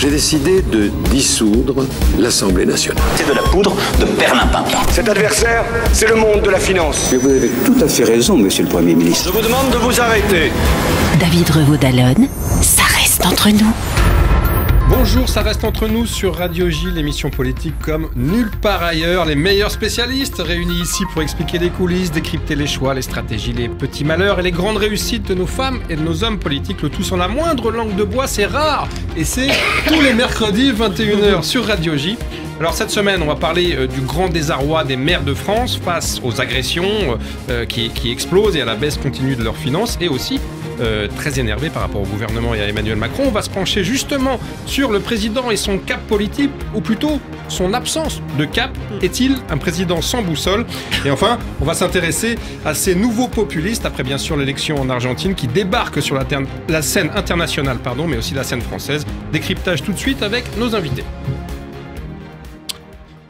J'ai décidé de dissoudre l'Assemblée nationale. C'est de la poudre de perlimpinpin. Cet adversaire, c'est le monde de la finance. Mais vous avez tout à fait raison, monsieur le Premier ministre. Je vous demande de vous arrêter. David Revaud-Dallon, ça reste entre nous. Bonjour, ça reste entre nous sur Radio J, l'émission politique comme nulle part ailleurs. Les meilleurs spécialistes réunis ici pour expliquer les coulisses, décrypter les choix, les stratégies, les petits malheurs et les grandes réussites de nos femmes et de nos hommes politiques. Le tout sans la moindre langue de bois, c'est rare. Et c'est tous les mercredis 21h sur Radio J. Alors cette semaine, on va parler du grand désarroi des maires de France face aux agressions qui explosent et à la baisse continue de leurs finances, et aussi très énervé par rapport au gouvernement et à Emmanuel Macron. On va se pencher justement sur le président et son cap politique, ou plutôt son absence de cap. Est-il un président sans boussole? Et enfin, on va s'intéresser à ces nouveaux populistes, après bien sûr l'élection en Argentine, qui débarquent sur la scène internationale, mais aussi la scène française. Décryptage tout de suite avec nos invités.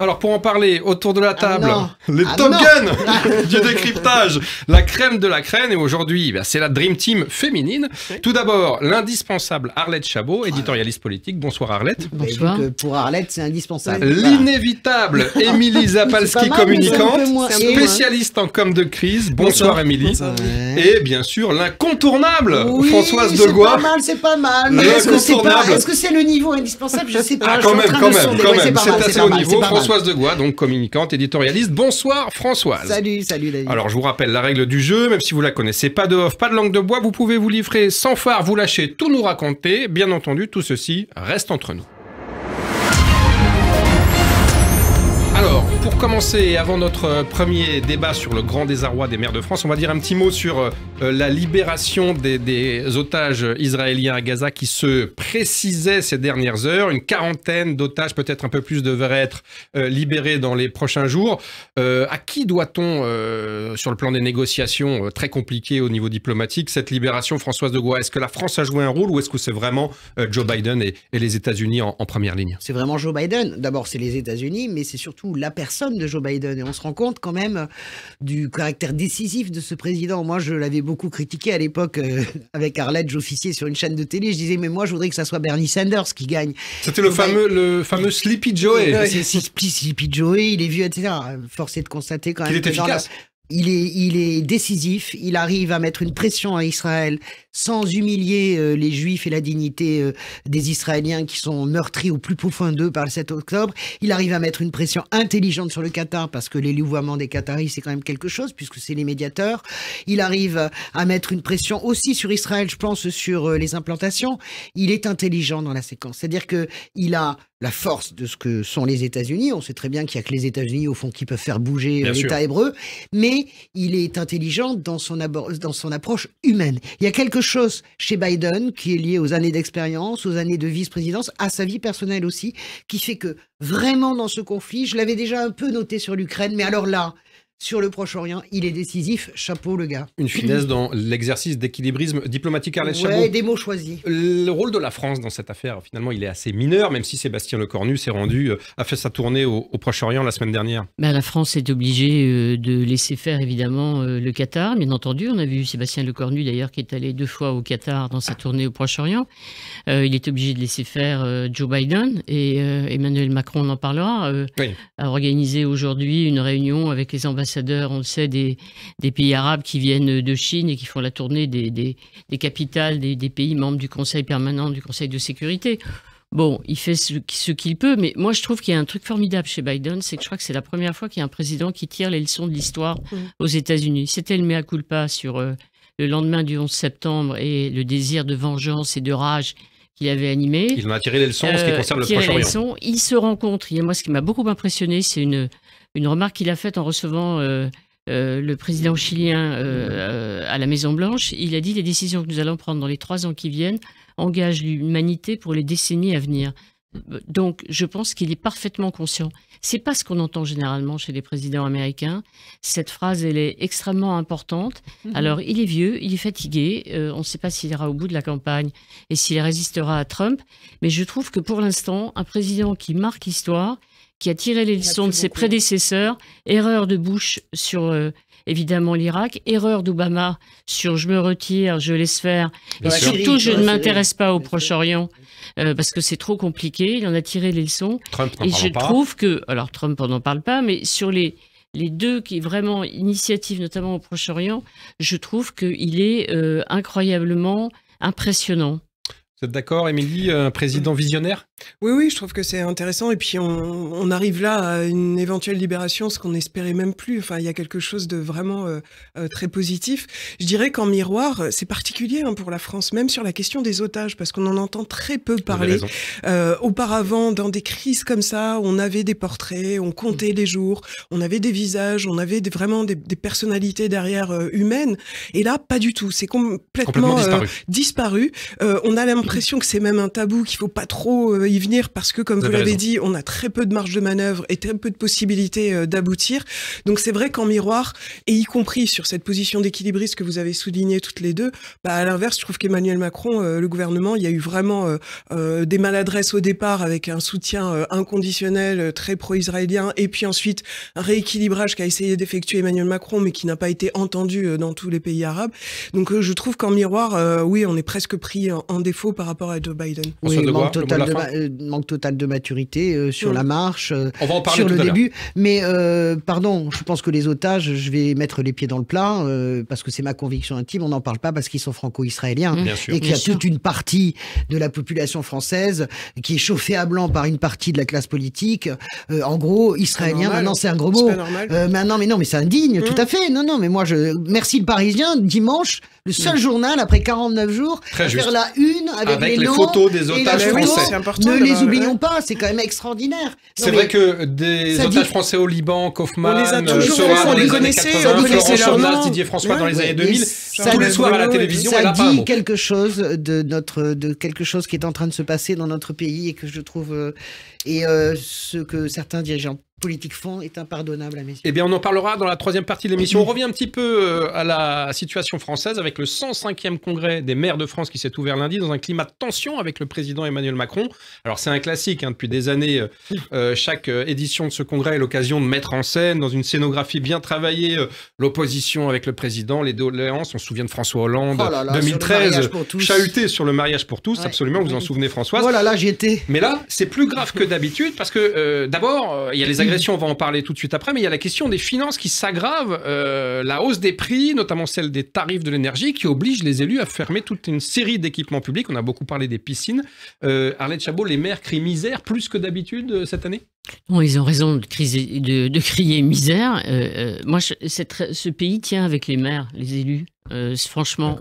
Alors pour en parler autour de la table, les Top Gun du décryptage, la crème de la crème, et aujourd'hui c'est la Dream Team féminine. Tout d'abord l'indispensable Arlette Chabot, éditorialiste politique. Bonsoir Arlette. Bonsoir. Pour Arlette c'est indispensable. L'inévitable Émilie Zapalski, communicante, spécialiste en com de crise. Bonsoir Émilie. Et bien sûr l'incontournable Françoise Degois. C'est pas mal. Est-ce que c'est le niveau indispensable? Je sais pas. Quand même, c'est assez haut niveau. Françoise Degois, donc communicante, éditorialiste. Bonsoir Françoise. Salut David. Alors je vous rappelle la règle du jeu, même si vous la connaissez, pas de off, pas de langue de bois, vous pouvez vous livrer sans phare, vous lâcher, tout nous raconter. Bien entendu, tout ceci reste entre nous. Alors, pour commencer, avant notre premier débat sur le grand désarroi des maires de France, on va dire un petit mot sur la libération des otages israéliens à Gaza qui se précisait ces dernières heures. Une quarantaine d'otages, peut-être un peu plus, devraient être libérés dans les prochains jours. À qui doit-on, sur le plan des négociations très compliquées au niveau diplomatique, cette libération, Françoise Degois? Est-ce que la France a joué un rôle ou est-ce que c'est vraiment Joe Biden et les États-Unis en première ligne? C'est vraiment Joe Biden. D'abord, c'est les États-Unis, mais c'est surtout la personne de Joe Biden. Et on se rend compte quand même du caractère décisif de ce président. Moi, je l'avais beaucoup critiqué à l'époque avec Arlette, j'officiais sur une chaîne de télé. Je disais, mais moi, je voudrais que ça soit Bernie Sanders qui gagne. C'était le fameux Sleepy Joe. C'est Sleepy Joe, il est vieux, etc. Force est de constater quand même qu'il est efficace. Il est décisif, il arrive à mettre une pression à Israël sans humilier les Juifs et la dignité des Israéliens qui sont meurtris au plus profond d'eux par le 7 octobre. Il arrive à mettre une pression intelligente sur le Qatar parce que les louvoiements des Qataris c'est quand même quelque chose puisque c'est les médiateurs. Il arrive à mettre une pression aussi sur Israël, je pense, sur les implantations. Il est intelligent dans la séquence, c'est-à-dire que il a la force de ce que sont les États-Unis. On sait très bien qu'il n'y a que les États-Unis, au fond, qui peuvent faire bouger l'État hébreu. Mais il est intelligent dans son approche humaine. Il y a quelque chose chez Biden qui est lié aux années d'expérience, aux années de vice-présidence, à sa vie personnelle aussi, qui fait que vraiment dans ce conflit, je l'avais déjà un peu noté sur l'Ukraine, mais alors là, sur le Proche-Orient, il est décisif. Chapeau, le gars. Une finesse dans l'exercice d'équilibrisme diplomatique, Arlette Chabot. Ouais, des mots choisis. Le rôle de la France dans cette affaire, finalement, il est assez mineur, même si Sébastien Lecornu a fait sa tournée au Proche-Orient la semaine dernière. La France est obligée de laisser faire, évidemment, le Qatar. Bien entendu, on a vu Sébastien Lecornu, d'ailleurs, qui est allé 2 fois au Qatar dans sa tournée au Proche-Orient. Il est obligé de laisser faire Joe Biden. Et Emmanuel Macron, on en parlera, a organisé aujourd'hui une réunion avec les ambassadeurs, on le sait, des pays arabes qui viennent de Chine et qui font la tournée des capitales des pays membres du Conseil permanent, du Conseil de sécurité. Bon, il fait ce qu'il peut, mais moi je trouve qu'il y a un truc formidable chez Biden, c'est que je crois que c'est la première fois qu'il y a un président qui tire les leçons de l'histoire aux États-Unis. C'était le mea culpa sur le lendemain du 11 septembre et le désir de vengeance et de rage qu'il avait animé. Il en a tiré les leçons en ce qui concerne le Proche-Orient. Il se rencontre. Moi, ce qui m'a beaucoup impressionné, c'est une remarque qu'il a faite en recevant le président chilien à la Maison-Blanche. Il a dit « Les décisions que nous allons prendre dans les 3 ans qui viennent engagent l'humanité pour les décennies à venir ». Donc, je pense qu'il est parfaitement conscient. C'est pas ce qu'on entend généralement chez les présidents américains. Cette phrase, elle est extrêmement importante. Alors, il est vieux, il est fatigué. On ne sait pas s'il ira au bout de la campagne et s'il résistera à Trump. Mais je trouve que pour l'instant, un président qui marque l'histoire, qui a tiré les leçons de ses prédécesseurs, erreur de Bush sur évidemment l'Irak. Erreur d'Obama sur je me retire, je laisse faire. Bien Et sûr. surtout, je ne m'intéresse pas au Proche-Orient parce que c'est trop compliqué. Il en a tiré les leçons. Trump n'en Et parle je pas. trouve que, alors Trump, on n'en parle pas, mais sur les deux qui est vraiment initiative, notamment au Proche-Orient, je trouve qu'il est incroyablement impressionnant. Vous êtes d'accord, Émilie, un président visionnaire? Oui, je trouve que c'est intéressant. Et puis, on arrive là à une éventuelle libération, ce qu'on n'espérait même plus. Enfin, il y a quelque chose de vraiment très positif. Je dirais qu'en miroir, c'est particulier pour la France, même sur la question des otages, parce qu'on en entend très peu parler. Auparavant, dans des crises comme ça, on avait des portraits, on comptait les jours, on avait des visages, on avait vraiment des personnalités derrière humaines. Et là, pas du tout. C'est complètement disparu. On a l'impression que c'est même un tabou, qu'il faut pas trop y venir parce que, comme vous l'avez dit, on a très peu de marge de manœuvre et très peu de possibilités d'aboutir. Donc c'est vrai qu'en miroir, et y compris sur cette position d'équilibriste que vous avez soulignée toutes les deux, à l'inverse, je trouve qu'Emmanuel Macron, le gouvernement, il y a eu vraiment des maladresses au départ avec un soutien inconditionnel très pro-israélien et puis ensuite un rééquilibrage qu'a essayé d'effectuer Emmanuel Macron mais qui n'a pas été entendu dans tous les pays arabes. Donc je trouve qu'en miroir, oui, on est presque pris en défaut par rapport à Joe Biden. Oui, manque total de maturité sur la marche, on va en parler sur le tout à début. Mais pardon, je pense que les otages, je vais mettre les pieds dans le plat parce que c'est ma conviction intime. On n'en parle pas parce qu'ils sont franco-israéliens et qu'il y a toute une partie de la population française qui est chauffée à blanc par une partie de la classe politique. En gros, israélien, maintenant c'est un gros mot. Mais c'est indigne, tout à fait. Non, mais moi, merci le Parisien, dimanche, le seul journal après 49 jours, à faire la une avec les photos des otages français. Ne les oublions pas, c'est quand même extraordinaire. C'est vrai que des otages français au Liban, Kaufmann, on les a toujours Sera on dans les les années 80, Florent Chauvenaz, Didier François dans les années 2000, tous les soirs à la télévision, ça elle a pas un dit mot. quelque chose de quelque chose qui est en train de se passer dans notre pays et que je trouve ce que certains dirigeants politiques font est impardonnable à mes yeux. Eh bien, on en parlera dans la troisième partie de l'émission. On revient un petit peu à la situation française avec le 105e congrès des maires de France qui s'est ouvert lundi dans un climat de tension avec le président Emmanuel Macron. Alors, c'est un classique, depuis des années. Chaque édition de ce congrès est l'occasion de mettre en scène, dans une scénographie bien travaillée, l'opposition avec le président, les doléances. On se souvient de François Hollande, 2013, chahuté sur le mariage pour tous. Absolument, vous en souvenez, Françoise. Voilà, là, j'y étais. Mais là, c'est plus grave que d'habitude parce que d'abord, il y a les agressions, on va en parler tout de suite après, mais il y a la question des finances qui s'aggrave, la hausse des prix, notamment celle des tarifs de l'énergie, qui oblige les élus à fermer toute une série d'équipements publics. On a beaucoup parlé des piscines. Arlette Chabot, les maires crient misère plus que d'habitude cette année ? Non, ils ont raison de crier misère. Moi, ce pays tient avec les maires, les élus. Franchement,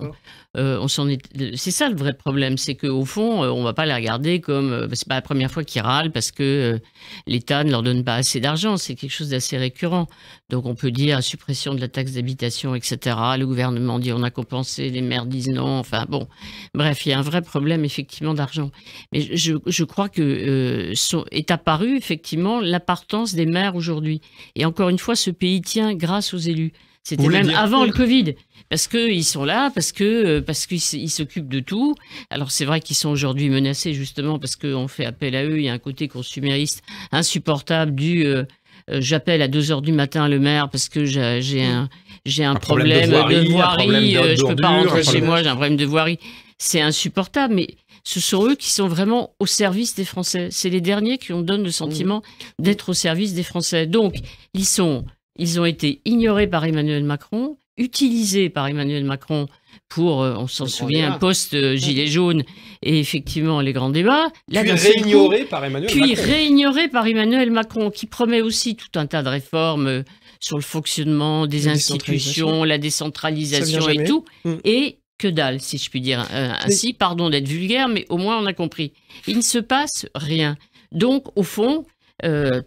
c'est ça le vrai problème, c'est qu'au fond, on va pas les regarder comme c'est pas la première fois qu'ils râlent parce que l'État ne leur donne pas assez d'argent. C'est quelque chose d'assez récurrent. Donc on peut dire suppression de la taxe d'habitation, etc. Le gouvernement dit on a compensé, les maires disent non. Enfin bon, bref, il y a un vrai problème effectivement d'argent. Mais je crois que est apparue effectivement l'importance des maires aujourd'hui. Et encore une fois, ce pays tient grâce aux élus. C'était même avant le Covid, parce qu'ils sont là, parce qu'ils s'occupent de tout. Alors c'est vrai qu'ils sont aujourd'hui menacés justement parce qu'on fait appel à eux. Il y a un côté consumériste insupportable j'appelle à 2h du matin le maire parce que j'ai un problème de voirie, je peux pas rentrer chez moi, j'ai un problème de voirie. C'est insupportable, mais ce sont eux qui sont vraiment au service des Français. C'est les derniers qui ont donné le sentiment d'être au service des Français. Donc ils ont été ignorés par Emmanuel Macron, utilisés par Emmanuel Macron pour, on s'en souvient, un poste gilet jaune et effectivement les grands débats. Là, puis réignorés par Emmanuel Macron, qui promet aussi tout un tas de réformes sur le fonctionnement des institutions, la décentralisation et tout. Et que dalle, si je puis dire ainsi. Pardon d'être vulgaire, mais au moins on a compris. Il ne se passe rien. Donc, au fond,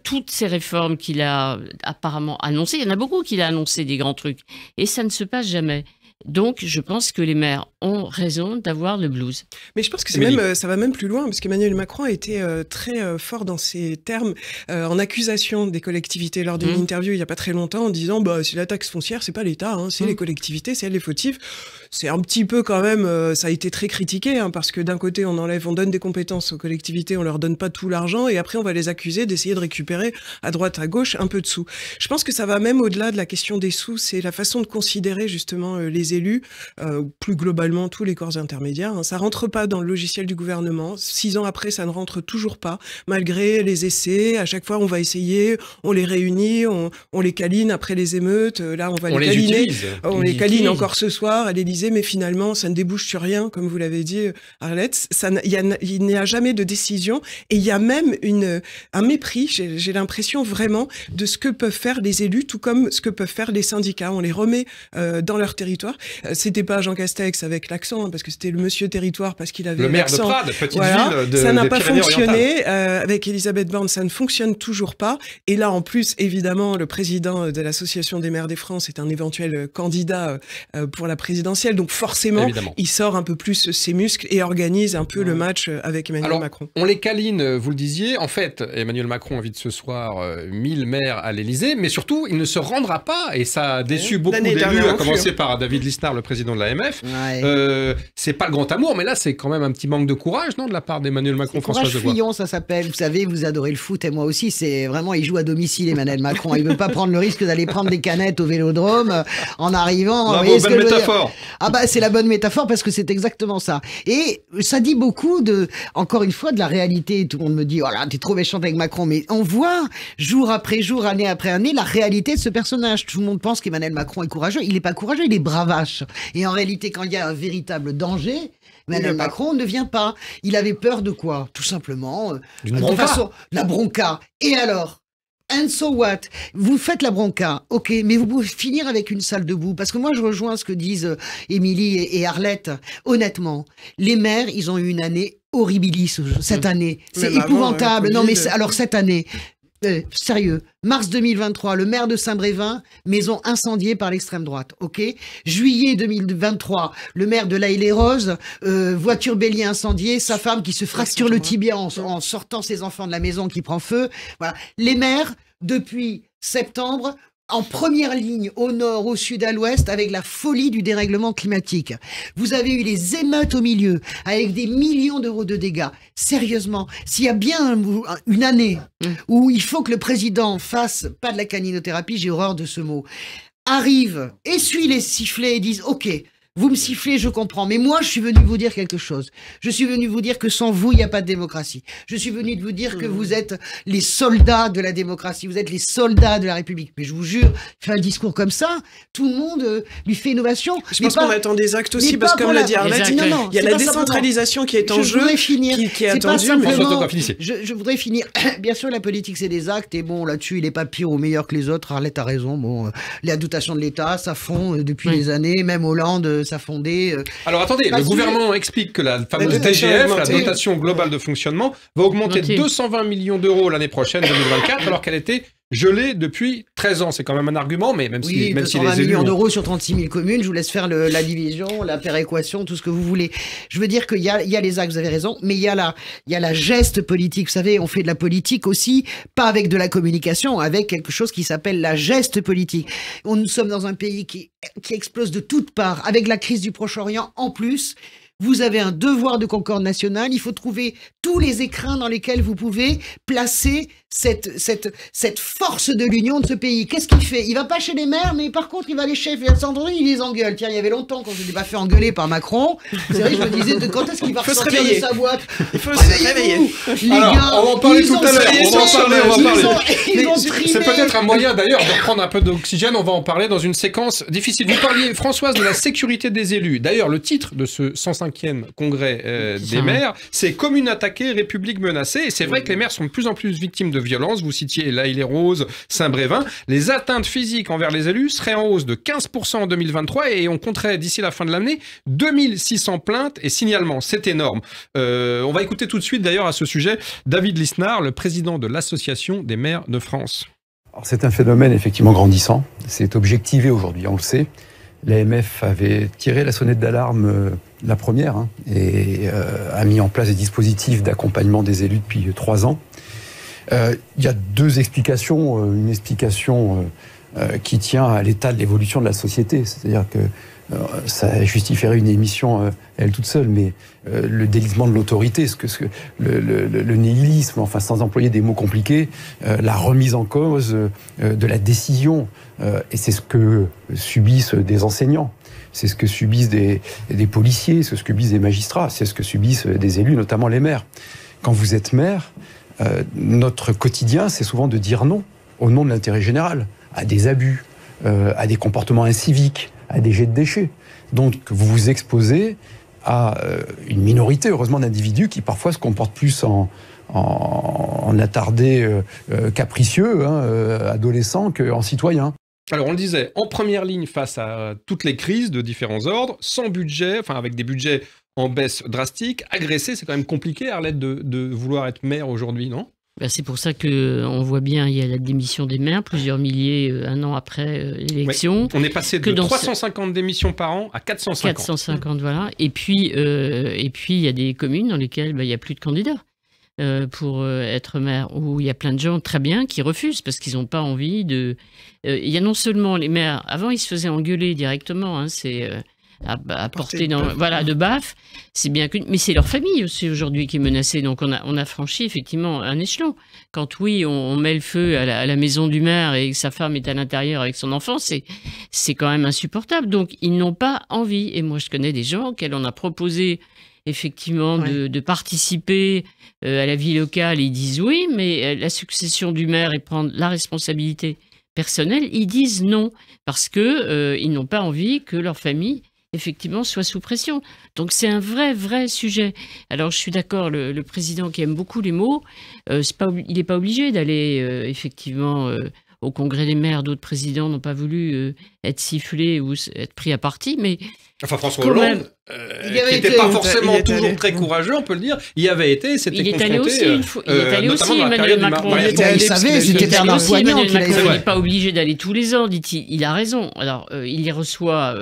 toutes ces réformes qu'il a apparemment annoncées, il y en a beaucoup qu'il a annoncé des grands trucs, et ça ne se passe jamais. Donc, je pense que les maires ont raison d'avoir le blues. Mais je pense que ça va même plus loin, parce qu'Emmanuel Macron a été très fort dans ses termes en accusation des collectivités lors d'une interview il n'y a pas très longtemps, en disant si la taxe foncière, c'est pas l'État, hein, c'est les collectivités, c'est elles les fautifs. C'est un petit peu quand même, ça a été très critiqué, hein, parce que d'un côté, on donne des compétences aux collectivités, on leur donne pas tout l'argent, et après, on va les accuser d'essayer de récupérer à droite, à gauche, un peu de sous. Je pense que ça va même au-delà de la question des sous, c'est la façon de considérer justement les élus, plus globalement tous les corps intermédiaires. Hein. Ça rentre pas dans le logiciel du gouvernement. 6 ans après, ça ne rentre toujours pas, malgré les essais. À chaque fois, on va essayer, on les réunit, on les câline après les émeutes. Là, on va les câliner. On les câline encore ce soir à l'Élysée, mais finalement, ça ne débouche sur rien, comme vous l'avez dit, Arlette. Il n'y a jamais de décision, et il y a même un mépris, j'ai l'impression vraiment, de ce que peuvent faire les élus, tout comme ce que peuvent faire les syndicats. On les remet dans leur territoire. C'était pas Jean Castex avec l'accent, hein, parce que c'était le monsieur territoire, parce qu'il avait le maire de Prades, petite ville de ça n'a pas fonctionné. Avec Elisabeth Borne, ça ne fonctionne toujours pas. Et là, en plus, évidemment, le président de l'Association des maires de France est un éventuel candidat pour la présidentielle. Donc forcément, il sort un peu plus ses muscles et organise un peu le match avec Emmanuel Macron. On les câline, vous le disiez. En fait, Emmanuel Macron invite ce soir 1000 maires à l'Élysée, mais surtout, il ne se rendra pas, et ça a déçu beaucoup d'élus, à commencer par David Lisnard, le président de l'AMF. C'est pas le grand amour, mais là, c'est quand même un petit manque de courage, non, de la part d'Emmanuel Macron, François Devois. Fillon, ça s'appelle. Vous savez, vous adorez le foot, et moi aussi. C'est vraiment, il joue à domicile, Emmanuel Macron. Il veut pas prendre le risque d'aller prendre des canettes au Vélodrome en arrivant. Bravo, belle métaphore. Ah bah, c'est la bonne métaphore, parce que c'est exactement ça. Et ça dit beaucoup encore une fois, de la réalité. Tout le monde me dit, oh là, t'es trop méchante avec Macron, mais on voit jour après jour, année après année, la réalité de ce personnage. Tout le monde pense qu'Emmanuel Macron est courageux. Il n'est pas courageux, il est bravache. Et en réalité, quand il y a un véritable danger, Emmanuel Macron ne vient pas. Il avait peur de quoi? Tout simplement, la bronca. Et alors? And so what? Vous faites la bronca, ok, mais vous pouvez finir avec une salle debout. Parce que moi, je rejoins ce que disent Émilie et Arlette. Honnêtement, les maires, ils ont eu une année horribilis cette année. C'est épouvantable. Non, mais alors cette année... sérieux, mars 2023, le maire de Saint-Brévin, maison incendiée par l'extrême droite, ok. Juillet 2023, le maire de La Haye-les-Roses, voiture bélier incendiée, sa femme qui se fracture le tibia en sortant ses enfants de la maison qui prend feu. Voilà. Les maires, depuis septembre, en première ligne au nord, au sud, à l'ouest, avec la folie du dérèglement climatique. Vous avez eu les émeutes au milieu, avec des millions d'euros de dégâts. Sérieusement, s'il y a bien une année où il faut que le président fasse, pas de la caninothérapie, j'ai horreur de ce mot, arrive, essuie les sifflets et dise « Ok, vous me sifflez, je comprends, mais moi, je suis venu vous dire quelque chose. Je suis venu vous dire que sans vous, il n'y a pas de démocratie. Je suis venu vous dire que vous êtes les soldats de la démocratie, vous êtes les soldats de la République. » Mais je vous jure, fait un discours comme ça, tout le monde lui fait innovation. Je pense qu'on attend des actes aussi, parce que comme l'a dit Arlette, il y a la décentralisation qui est en jeu, qui est attendue. Je voudrais finir. Bien sûr, la politique, c'est des actes, et bon, là-dessus, il n'est pas pire ou meilleur que les autres. Arlette a raison. Bon, les dotations de l'État, ça fond depuis des années, même Hollande, ça fondé. Alors attendez, le gouvernement explique que la fameuse DGF, la dotation globale de fonctionnement, va augmenter de 220 millions d'euros l'année prochaine, 2024, alors qu'elle était gelée depuis 13 ans. C'est quand même un argument, mais même si les élus... 220 millions d'euros sur 36 000 communes, je vous laisse faire la division, la péréquation, tout ce que vous voulez. Je veux dire qu'il y a les actes, vous avez raison, mais il y a la geste politique. Vous savez, on fait de la politique aussi, pas avec de la communication, avec quelque chose qui s'appelle la geste politique. Nous sommes dans un pays qui explose de toutes parts, avec la crise du Proche-Orient en plus. Vous avez un devoir de concorde nationale. Il faut trouver tous les écrins dans lesquels vous pouvez placer cette force de l'union de ce pays. Qu'est-ce qu'il fait? Il va pas chez les maires, mais par contre, il va les chefs et il les engueule. Tiens, il y avait longtemps quand je n'ai pas fait engueuler par Macron. C'est vrai, je me disais, quand est-ce qu'il va ressortir de sa boîte? Il faut se réveiller. Les gars, on va en parler tout à l'heure. On va en parler. C'est peut-être un moyen d'ailleurs de prendre un peu d'oxygène. On va en parler dans une séquence difficile. Vous parliez, Françoise, de la sécurité des élus. D'ailleurs, le titre de ce 105e congrès des maires, c'est « Commune attaquée, République menacée ». Et c'est vrai que les maires sont de plus en plus victimes de violences. Vous citiez La Haye-les-Roses, Saint-Brévin. Les atteintes physiques envers les élus seraient en hausse de 15% en 2023 et on compterait d'ici la fin de l'année 2600 plaintes et signalements. C'est énorme. On va écouter tout de suite d'ailleurs à ce sujet David Lisnard, le président de l'Association des maires de France. C'est un phénomène effectivement grandissant. C'est objectivé aujourd'hui, on le sait. l'AMF avait tiré la sonnette d'alarme, la première, hein, et a mis en place des dispositifs d'accompagnement des élus depuis 3 ans. Il y a 2 explications. Une explication qui tient à l'état de l'évolution de la société, c'est-à-dire que ça justifierait une émission elle toute seule, mais le délitement de l'autorité, le nihilisme, enfin sans employer des mots compliqués, la remise en cause de la décision, et c'est ce que subissent des enseignants, c'est ce que subissent des policiers, c'est ce que subissent des magistrats, c'est ce que subissent des élus, notamment les maires. Quand vous êtes maire, notre quotidien, c'est souvent de dire non, au nom de l'intérêt général, à des abus, à des comportements inciviques, à des jets de déchets. Donc vous vous exposez à une minorité, heureusement, d'individus qui parfois se comportent plus en attardés capricieux, adolescents, qu'en citoyens. Alors on le disait, en première ligne face à toutes les crises de différents ordres, sans budget, enfin avec des budgets en baisse drastique, agressé, c'est quand même compliqué, Arlette, de vouloir être maire aujourd'hui, non ? Ben c'est pour ça qu'on voit bien, il y a la démission des maires, plusieurs milliers un an après l'élection. Ouais, on est passé de 350 démissions par an à 450. 450, voilà. Et puis, il y a des communes dans lesquelles il n'y a plus de candidats pour être maire, où il y a plein de gens très bien qui refusent parce qu'ils n'ont pas envie de... Il y a non seulement les maires, avant ils se faisaient engueuler directement, hein, c'est... à porter de baffe, c'est bien que, mais c'est leur famille aussi aujourd'hui qui est menacée. Donc on a franchi effectivement un échelon. Quand oui, on met le feu à la maison du maire et que sa femme est à l'intérieur avec son enfant, c'est quand même insupportable. Donc ils n'ont pas envie. Et moi je connais des gens auxquels on a proposé effectivement de participer à la vie locale. Ils disent oui, mais la succession du maire et prendre la responsabilité personnelle, ils disent non parce que ils n'ont pas envie que leur famille effectivement soit sous pression. Donc c'est un vrai sujet. Alors je suis d'accord, le président qui aime beaucoup les mots, il n'est pas obligé d'aller effectivement au congrès des maires. D'autres présidents n'ont pas voulu être sifflés ou être pris à partie, mais enfin François Hollande, qui n'était pas forcément toujours très courageux, on peut le dire, il y avait été, c'était confronté. Il est allé aussi, Emmanuel Macron. Il savait, c'était Bernard Poignant. Il n'est pas obligé d'aller tous les ans, dit-il. Il a raison. Alors il les reçoit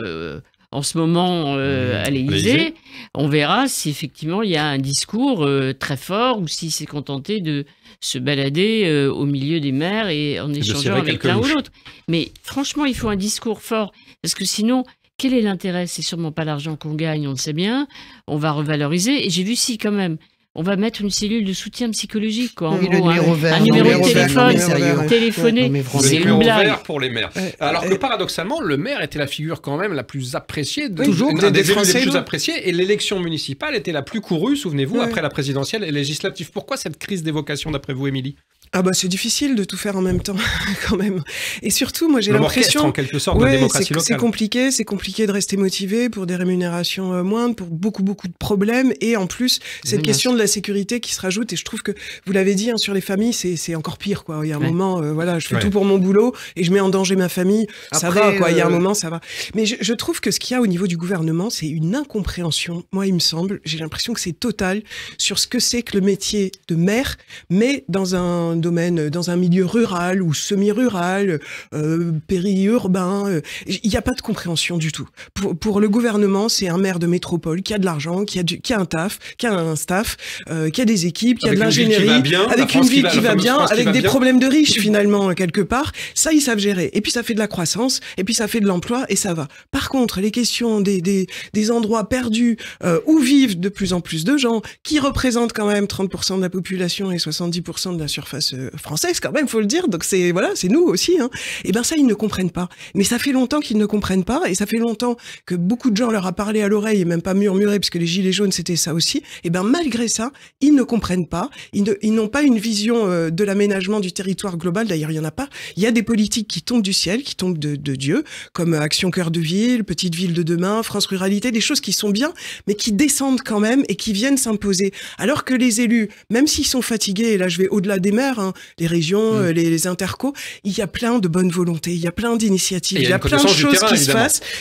en ce moment à l'Élysée. On verra si effectivement il y a un discours très fort ou s'il s'est contenté de se balader au milieu des maires et en échangeant avec l'un ou l'autre. Mais franchement, il faut un discours fort parce que sinon, quel est l'intérêt? C'est sûrement pas l'argent qu'on gagne, on le sait bien. On va revaloriser. Et j'ai vu si quand même, on va mettre une cellule de soutien psychologique, quoi. En gros, un numéro de téléphone, téléphoner, c'est une blague pour les maires. Alors que paradoxalement, le maire était la figure quand même la plus appréciée, toujours un des élus les plus appréciés, et l'élection municipale était la plus courue, souvenez-vous, après la présidentielle et législative. Pourquoi cette crise des vocations, d'après vous, Émilie? Ah bah c'est difficile de tout faire en même temps quand même. Et surtout, moi j'ai l'impression en quelque sorte de la démocratie locale. C'est compliqué de rester motivé pour des rémunérations moindres, pour beaucoup de problèmes, et en plus cette question de la sécurité qui se rajoute. Et je trouve que vous l'avez dit, hein, sur les familles, c'est encore pire, quoi. Il y a un moment, voilà, je fais tout pour mon boulot et je mets en danger ma famille. Ça va, quoi. Il y a un moment, ça va. Mais je trouve que ce qu'il y a au niveau du gouvernement, c'est une incompréhension. Moi, il me semble, j'ai l'impression que c'est total sur ce que c'est que le métier de maire, mais dans un domaine, dans un milieu rural ou semi-rural, périurbain. Il n'y a pas de compréhension du tout. Pour le gouvernement, c'est un maire de métropole qui a de l'argent, qui a un taf, qui a un staff, qui a des équipes, qui a de l'ingénierie, avec une ville qui va bien, avec des problèmes de riches finalement quelque part. Ça, ils savent gérer. Et puis ça fait de la croissance, et puis ça fait de l'emploi, et ça va. Par contre, les questions des endroits perdus où vivent de plus en plus de gens, qui représentent quand même 30% de la population et 70% de la surface française, quand même, faut le dire. Donc c'est nous aussi. Hein. Et ben ça, ils ne comprennent pas. Mais ça fait longtemps qu'ils ne comprennent pas, et ça fait longtemps que beaucoup de gens leur a parlé à l'oreille et même pas murmuré, parce que les gilets jaunes c'était ça aussi. Et ben malgré ça, ils ne comprennent pas. Ils n'ont pas une vision de l'aménagement du territoire global. D'ailleurs, il y en a pas. Il y a des politiques qui tombent du ciel, qui tombent de Dieu, comme Action Cœur de Ville, Petite Ville de demain, France Ruralité, des choses qui sont bien, mais qui descendent quand même et qui viennent s'imposer. Alors que les élus, même s'ils sont fatigués, et là je vais au-delà des maires, faire, hein, les régions, les intercos. Il y a plein de bonnes volontés, il y a plein d'initiatives, il y a plein de choses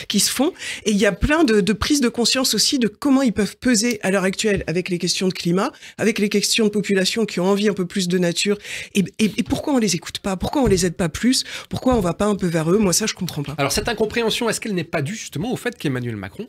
qui se font, et il y a plein de prises de conscience aussi de comment ils peuvent peser à l'heure actuelle avec les questions de climat, avec les questions de population qui ont envie un peu plus de nature, et pourquoi on les écoute pas, pourquoi on les aide pas plus, pourquoi on va pas un peu vers eux. Moi ça je comprends pas. Alors cette incompréhension, est-ce qu'elle n'est pas due justement au fait qu'Emmanuel Macron,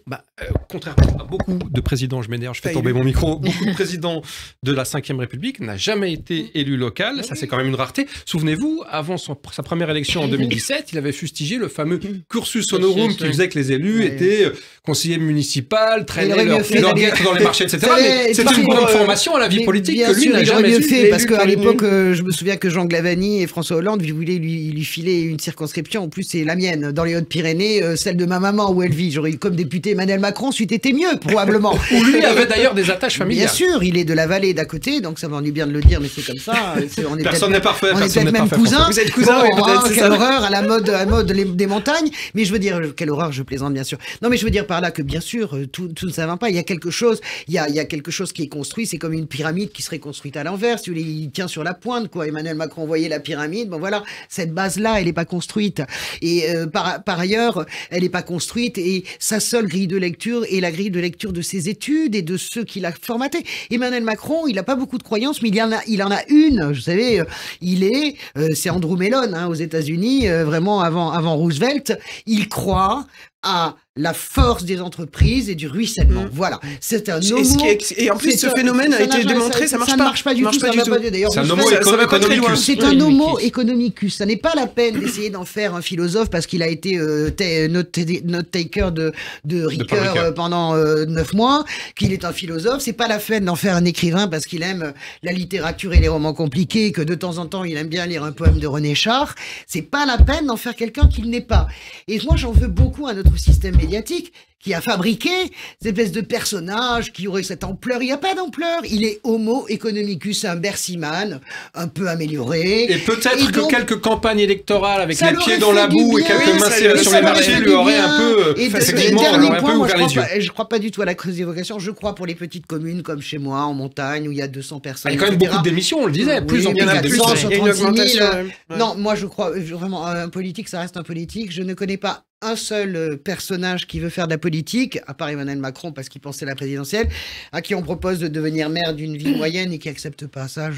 contrairement à beaucoup de présidents, je fais tomber mon micro, beaucoup de présidents de la Ve République n'a jamais été élu local, ça c'est quand même une rareté. Souvenez-vous, avant sa première élection en 2017, il avait fustigé le fameux cursus honorum qui faisait que les élus étaient conseillers municipaux, traînaient leur guêtre dans les marchés, etc. Mais c'était une bonne formation à la vie politique que lui n'a jamais fait. Parce qu'à l'époque, je me souviens que Jean Glavany et François Hollande voulaient lui filer une circonscription. En plus, c'est la mienne, dans les Hautes-Pyrénées, celle de ma maman où elle vit. J'aurais eu comme député Emmanuel Macron, c'eût été mieux, probablement. Où lui avait d'ailleurs des attaches familiales. Bien sûr, il est de la vallée d'à côté, donc ça m'ennuie bien de le dire, mais c'est comme ça. Personne n'est parfait. On est peut-être même cousins. Vous êtes cousins, quelle horreur, à la mode des montagnes. Mais je veux dire, quelle horreur, je plaisante bien sûr. Non, mais je veux dire par là que bien sûr, tout ne s'invente pas. Il y a quelque chose, il y a quelque chose qui est construit. C'est comme une pyramide qui serait construite à l'envers. Si vous voulez, il tient sur la pointe, quoi. Emmanuel Macron voyait la pyramide. Bon voilà, cette base-là, elle n'est pas construite. Et par ailleurs, elle n'est pas construite. Et sa seule grille de lecture est la grille de lecture de ses études et de ceux qu'il a formatés. Emmanuel Macron, il n'a pas beaucoup de croyances, mais il en a une. Vous savez, c'est Andrew Mellon, hein, aux États-Unis, vraiment avant Roosevelt. Il croit à la force des entreprises et du ruissellement. Voilà. C'est un homo. Et en plus, ce phénomène a été démontré, ça ne marche pas du tout. D'ailleurs, c'est un homo economicus. C'est un homo economicus. Ça n'est pas la peine d'essayer d'en faire un philosophe parce qu'il a été note-taker de Ricoeur pendant 9 mois, qu'il est un philosophe. C'est pas la peine d'en faire un écrivain parce qu'il aime la littérature et les romans compliqués, que de temps en temps, il aime bien lire un poème de René Char. C'est pas la peine d'en faire quelqu'un qu'il n'est pas. Et moi, j'en veux beaucoup à notre système médiatique qui a fabriqué cette espèce de personnage qui aurait cette ampleur. Il n'y a pas d'ampleur. Il est homo economicus, un Bercyman, un peu amélioré. Et peut-être que quelques campagnes électorales avec les pieds dans la boue et quelques mains sur les marchés lui auraient un peu ouvert les yeux. Je ne crois pas du tout à la crise des vocations. Je crois pour les petites communes comme chez moi, en montagne, où il y a 200 personnes. Il y a quand même beaucoup de démissions, on le disait. Plus en il y en a plus. Il y a une augmentation. Non, moi je crois vraiment, un politique, ça reste un politique. Je ne connais pas un seul personnage qui veut faire de la politique, à part Emmanuel Macron parce qu'il pensait à la présidentielle, à qui on propose de devenir maire d'une ville moyenne et qui accepte pas ça.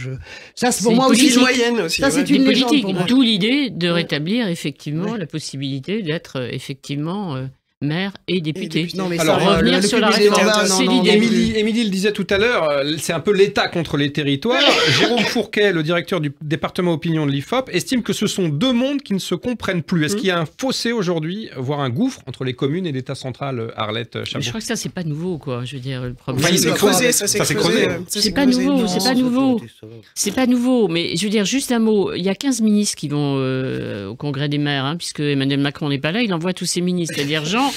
Ça c'est pour moi aussi une moyenne aussi. Ça c'est une légende pour moi. D'où l'idée de rétablir effectivement la possibilité d'être effectivement maire et député. Non, mais alors, revenir sur la réforme, c'est l'idée. Émilie le disait tout à l'heure, c'est un peu l'État contre les territoires. Jérôme Fourquet, le directeur du département opinion de l'IFOP, estime que ce sont deux mondes qui ne se comprennent plus. Est-ce qu'il y a un fossé aujourd'hui, voire un gouffre entre les communes et l'État central, Arlette Chabot? Je crois que ça, c'est pas nouveau, quoi. Je veux dire, le problème. Enfin, ça s'est creusé. C'est pas nouveau, c'est pas nouveau. C'est pas nouveau, mais je veux dire, juste un mot. Il y a 15 ministres qui vont au congrès des maires, hein, puisque Emmanuel Macron n'est pas là, il envoie tous ses ministres. C'est-à-dire, Jean.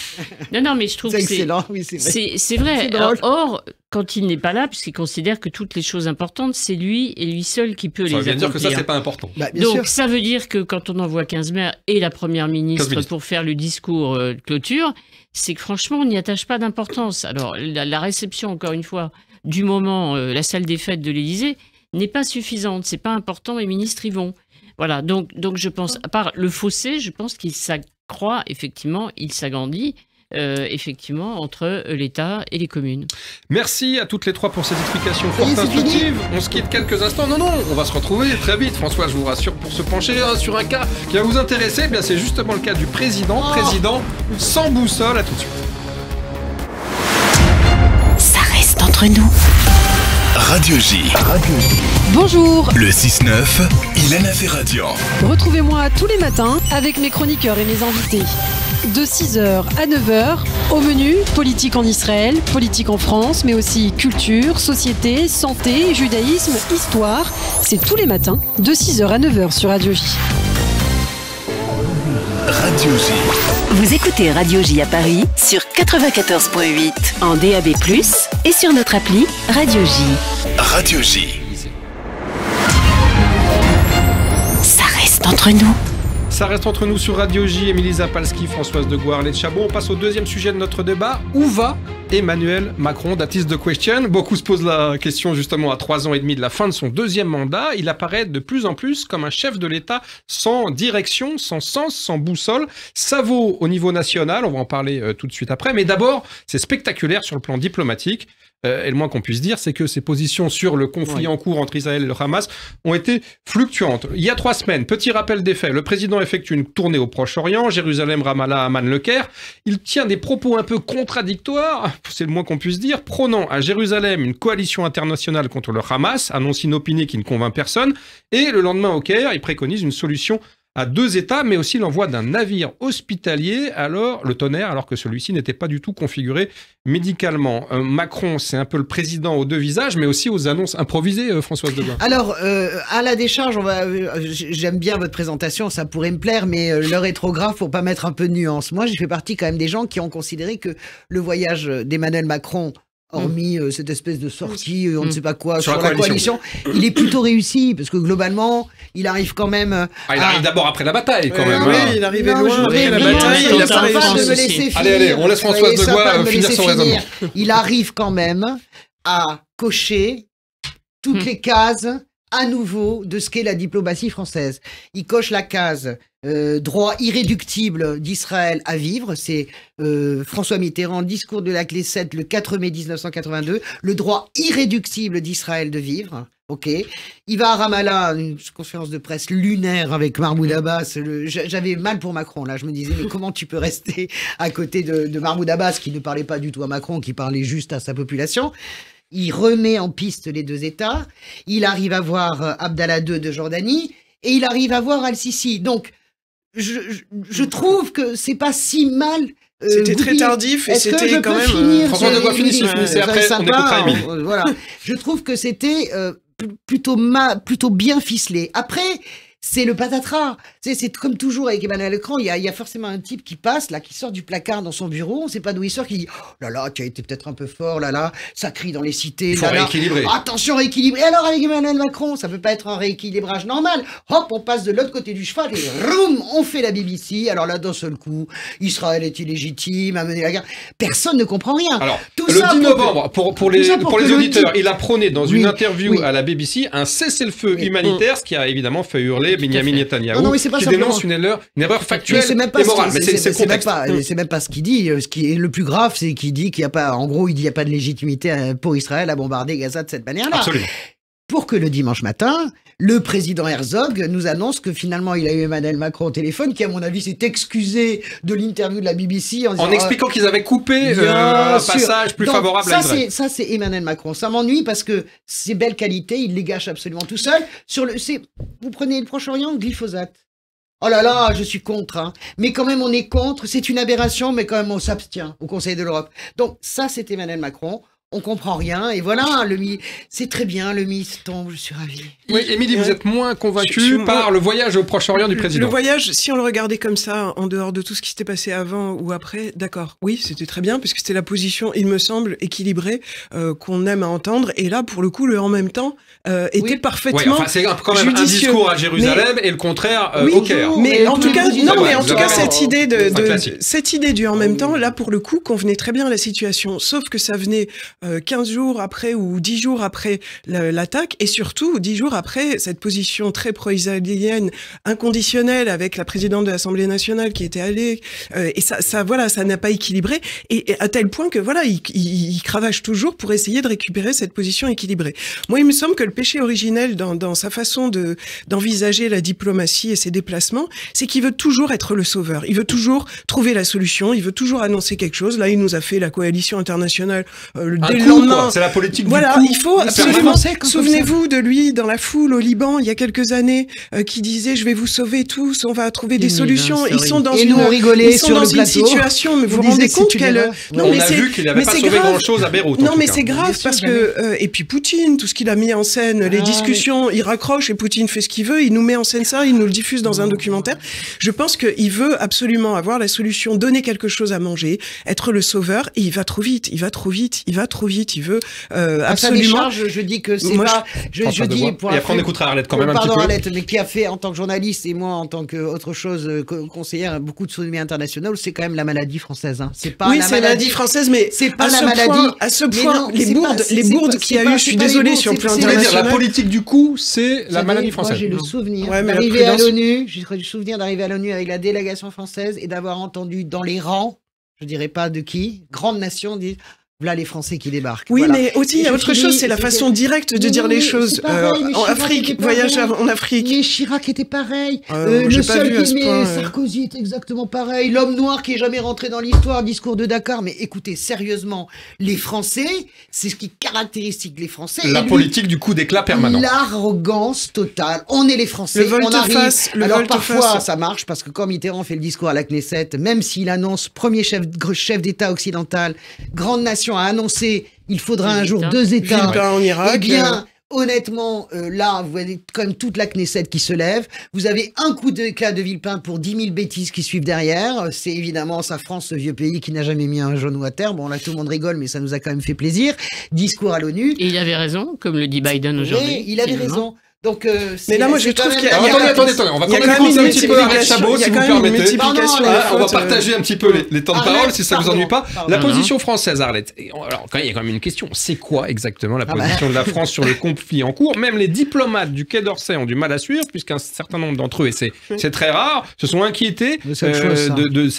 Non, mais je trouve que excellent, oui, c'est vrai. C'est vrai. Or, quand il n'est pas là, puisqu'il considère que toutes les choses importantes, c'est lui et lui seul qui peut les accomplir. Ça veut dire que ça, c'est pas important. Donc, ça veut dire que quand on envoie 15 maires et la première ministre pour faire le discours de clôture, c'est que franchement, on n'y attache pas d'importance. Alors, la réception, encore une fois, du moment, la salle des fêtes de l'Élysée, n'est pas suffisante. C'est pas important, les ministres y vont. Voilà, donc je pense, à part le fossé, je pense qu'il s'accroît, effectivement, il s'agrandit. Effectivement, entre l'État et les communes. Merci à toutes les trois pour ces explications fort instructives. On se quitte quelques instants. Non, on va se retrouver très vite, François, je vous rassure, pour se pencher sur un cas qui va vous intéresser. Eh bien, c'est justement le cas du président sans boussole. À tout de suite. Ça reste entre nous. Radio J. Bonjour. Le 6-9, Hélène Ferradian. Retrouvez-moi tous les matins avec mes chroniqueurs et mes invités. De 6h à 9h, au menu, politique en Israël, politique en France, mais aussi culture, société, santé, judaïsme, histoire. C'est tous les matins, de 6h à 9h sur Radio J. Radio J. Vous écoutez Radio J à Paris sur 94.8 en DAB+, et sur notre appli Radio J. Radio J. Ça reste entre nous. Ça reste entre nous sur Radio J. Émilie Zapalski, Françoise de Gouard, Arlette Chabot. On passe au deuxième sujet de notre débat. Où va Emmanuel Macron, that is the question. Beaucoup se posent la question justement à 3 ans et demi de la fin de son deuxième mandat. Il apparaît de plus en plus comme un chef de l'État sans direction, sans sens, sans boussole. Ça vaut au niveau national, on va en parler tout de suite après. Mais d'abord, c'est spectaculaire sur le plan diplomatique. Et le moins qu'on puisse dire, c'est que ses positions sur le conflit en cours entre Israël et le Hamas ont été fluctuantes. Il y a 3 semaines, petit rappel des faits, le président effectue une tournée au Proche-Orient, Jérusalem, Ramallah, Amman, Le Caire. Il tient des propos un peu contradictoires, c'est le moins qu'on puisse dire, prônant à Jérusalem une coalition internationale contre le Hamas, annonce inopiné qui ne convainc personne, et le lendemain au Caire, il préconise une solution à 2 États, mais aussi l'envoi d'un navire hospitalier, le Tonnerre, alors que celui-ci n'était pas du tout configuré médicalement. Macron, c'est un peu le président aux 2 visages, mais aussi aux annonces improvisées, Françoise Degoin. Alors, à la décharge, j'aime bien votre présentation, ça pourrait me plaire, mais l'heure est trop grave pour pas mettre un peu de nuance. Moi, j'ai fait partie quand même des gens qui ont considéré que le voyage d'Emmanuel Macron, hormis cette espèce de sortie, on ne sait pas quoi, sur la coalition, il est plutôt réussi, parce que globalement, il arrive quand même... il arrive d'abord après la bataille, quand même. Oui, il arrivait loin après la bataille. Il a pas réussi. Allez, on laisse Françoise Degoin finir son raisonnement. Il arrive quand même à cocher toutes les cases à nouveau de ce qu'est la diplomatie française. Il coche la case droit irréductible d'Israël à vivre, c'est François Mitterrand, discours de la clé 7 le 4 mai 1982, le droit irréductible d'Israël de vivre. Ok, il va à Ramallah, une conférence de presse lunaire avec Mahmoud Abbas. J'avais mal pour Macron là, je me disais mais comment tu peux rester à côté de Mahmoud Abbas qui ne parlait pas du tout à Macron, qui parlait juste à sa population. Il remet en piste les 2 États, il arrive à voir Abdallah II de Jordanie et il arrive à voir Al-Sisi. Donc je trouve que c'est pas si mal. C'était très tardif et c'était quand même. François Degoin finissez après, on écoutera Émile. Voilà, je trouve que c'était plutôt bien ficelé. Après, c'est le patatras. C'est comme toujours avec Emmanuel Macron, il y a forcément un type qui passe, là, qui sort du placard dans son bureau, on ne sait pas d'où il sort, qui dit « Oh là là, tu as été peut-être un peu fort, là là, ça crie dans les cités. » Il faut rééquilibrer. Attention, rééquilibrer. Alors avec Emmanuel Macron, ça ne peut pas être un rééquilibrage normal. Hop, on passe de l'autre côté du cheval et roum, on fait la BBC. Alors là, d'un seul coup, Israël est illégitime, a mené la guerre. Personne ne comprend rien. Alors, le 10 novembre, pour les auditeurs, il a prôné dans une interview à la BBC un cessez-le-feu humanitaire, ce qui a évidemment fait hurler Benyamin Netanyahou, qui dénonce une erreur factuelle et morale. Mais c'est même pas ce qu'il dit. Ce qui est le plus grave, c'est qu'il dit qu'il n'y a pas, en gros, il dit qu'il n'y a pas de légitimité pour Israël à bombarder Gaza de cette manière-là. Absolument. Pour que le dimanche matin, le président Herzog nous annonce que finalement il a eu Emmanuel Macron au téléphone, qui à mon avis s'est excusé de l'interview de la BBC en expliquant qu'ils avaient coupé un passage plus favorable à Israël. Ça c'est Emmanuel Macron. Ça m'ennuie parce que ses belles qualités, il les gâche absolument tout seul. Vous prenez le Proche-Orient, glyphosate. Oh là là, je suis contre, hein. Mais quand même on est contre, c'est une aberration, mais quand même on s'abstient au Conseil de l'Europe. Donc ça c'est Emmanuel Macron. On comprend rien, et voilà, c'est très bien, le mythe tombe, je suis ravi. Oui, Émilie, vous êtes moins convaincue par le voyage au Proche-Orient du président. Le voyage, si on le regardait comme ça, en dehors de tout ce qui s'était passé avant ou après, d'accord, oui, c'était très bien, puisque c'était la position, il me semble, équilibrée, qu'on aime à entendre, et là, pour le coup, le en même temps était parfaitement. Oui, enfin, c'est quand même un discours à Jérusalem et le contraire au Caire. Mais en tout cas, cette idée du en même temps, là, pour le coup, convenait très bien à la situation, sauf que ça venait 15 jours après ou 10 jours après l'attaque, et surtout 10 jours après cette position très pro-israélienne inconditionnelle avec la présidente de l'Assemblée nationale qui était allée, et ça voilà, ça n'a pas équilibré, et à tel point que voilà, il cravache toujours pour essayer de récupérer cette position équilibrée. Moi, il me semble que le péché originel dans sa façon d'envisager la diplomatie et ses déplacements, c'est qu'il veut toujours être le sauveur, il veut toujours trouver la solution, il veut toujours annoncer quelque chose. Là, il nous a fait la coalition internationale dès le lendemain. C'est la politique du voilà, coup. Il faut absolument. Souvenez-vous de lui dans la foule au Liban il y a quelques années qui disait je vais vous sauver tous, on va trouver des solutions. Ils sont dans une situation, mais vous vous rendez compte qu'elle. On a vu qu'il n'avait pas sauvé grand-chose à Beyrouth. Non, mais c'est grave parce que et puis Poutine, tout ce qu'il a mis en scène, les discussions, il raccroche et Poutine fait ce qu'il veut, il nous met en scène ça, il nous le diffuse dans un documentaire. Je pense qu'il veut absolument avoir la solution, donner quelque chose à manger, être le sauveur, et il va trop vite, il va trop trop vite. Il veut À sa absolument. décharge, je dis que c'est pas. Je dis Et après, on écoutera Arlette quand même un petit peu. Arlette, mais qui a fait en tant que journaliste et moi en tant qu'autre chose conseillère beaucoup de sommets internationaux, c'est quand même la maladie française. Hein. C'est pas Oui, la c'est la maladie française, mais c'est pas à la ce maladie. point, à ce point, non, les bourdes qu'il y a eu, je suis désolée, sur le plan international. La politique du coup, c'est la maladie française. Moi, j'ai le souvenir Ouais, mais d'arriver à prudence. l'ONU. J'ai le souvenir d'arriver à l'ONU avec la délégation française et d'avoir entendu dans les rangs, je dirais pas de qui, grande nation, dire voilà les Français qui débarquent. Oui, voilà. mais aussi, il y a autre chose, c'est la façon directe de dire les choses. En Afrique, voyage en Afrique. Mais Chirac était pareil. J'ai Le pas seul vu à ce qui point, met Sarkozy est exactement pareil. L'homme noir qui est jamais rentré dans l'histoire, discours de Dakar. Mais écoutez, sérieusement, les Français, c'est ce qui caractérise les Français. La politique du coup d'éclat permanent. L'arrogance totale. On est les Français. Le volte-face. Alors parfois, ça marche parce que quand Mitterrand fait le discours à la Knesset, même s'il annonce premier chef d'État occidental, grande nation a annoncé il faudra un jour 2 États. Villepin en Irak. Eh bien, honnêtement, là, vous avez comme toute la Knesset qui se lève. Vous avez un coup d'éclat de Villepin pour 10 000 bêtises qui suivent derrière. C'est évidemment sa France, ce vieux pays qui n'a jamais mis un genou à terre. Bon, là, tout le monde rigole, mais ça nous a quand même fait plaisir. Discours à l'ONU. Et il avait raison, comme le dit Biden aujourd'hui. Oui, il avait raison. Donc, mais là, moi, je trouve qu'il y a. Attendez, on va quand même écouter un petit peu Arlette Chabot, si vous permettez. On va partager un petit peu les temps de parole, si ça vous ennuie pas. La position française, Arlette. Alors, il y a quand même une question. C'est quoi exactement la position de la France sur le conflit en cours? Même les diplomates du Quai d'Orsay ont du mal à suivre, puisqu'un certain nombre d'entre eux, et c'est très rare, se sont inquiétés de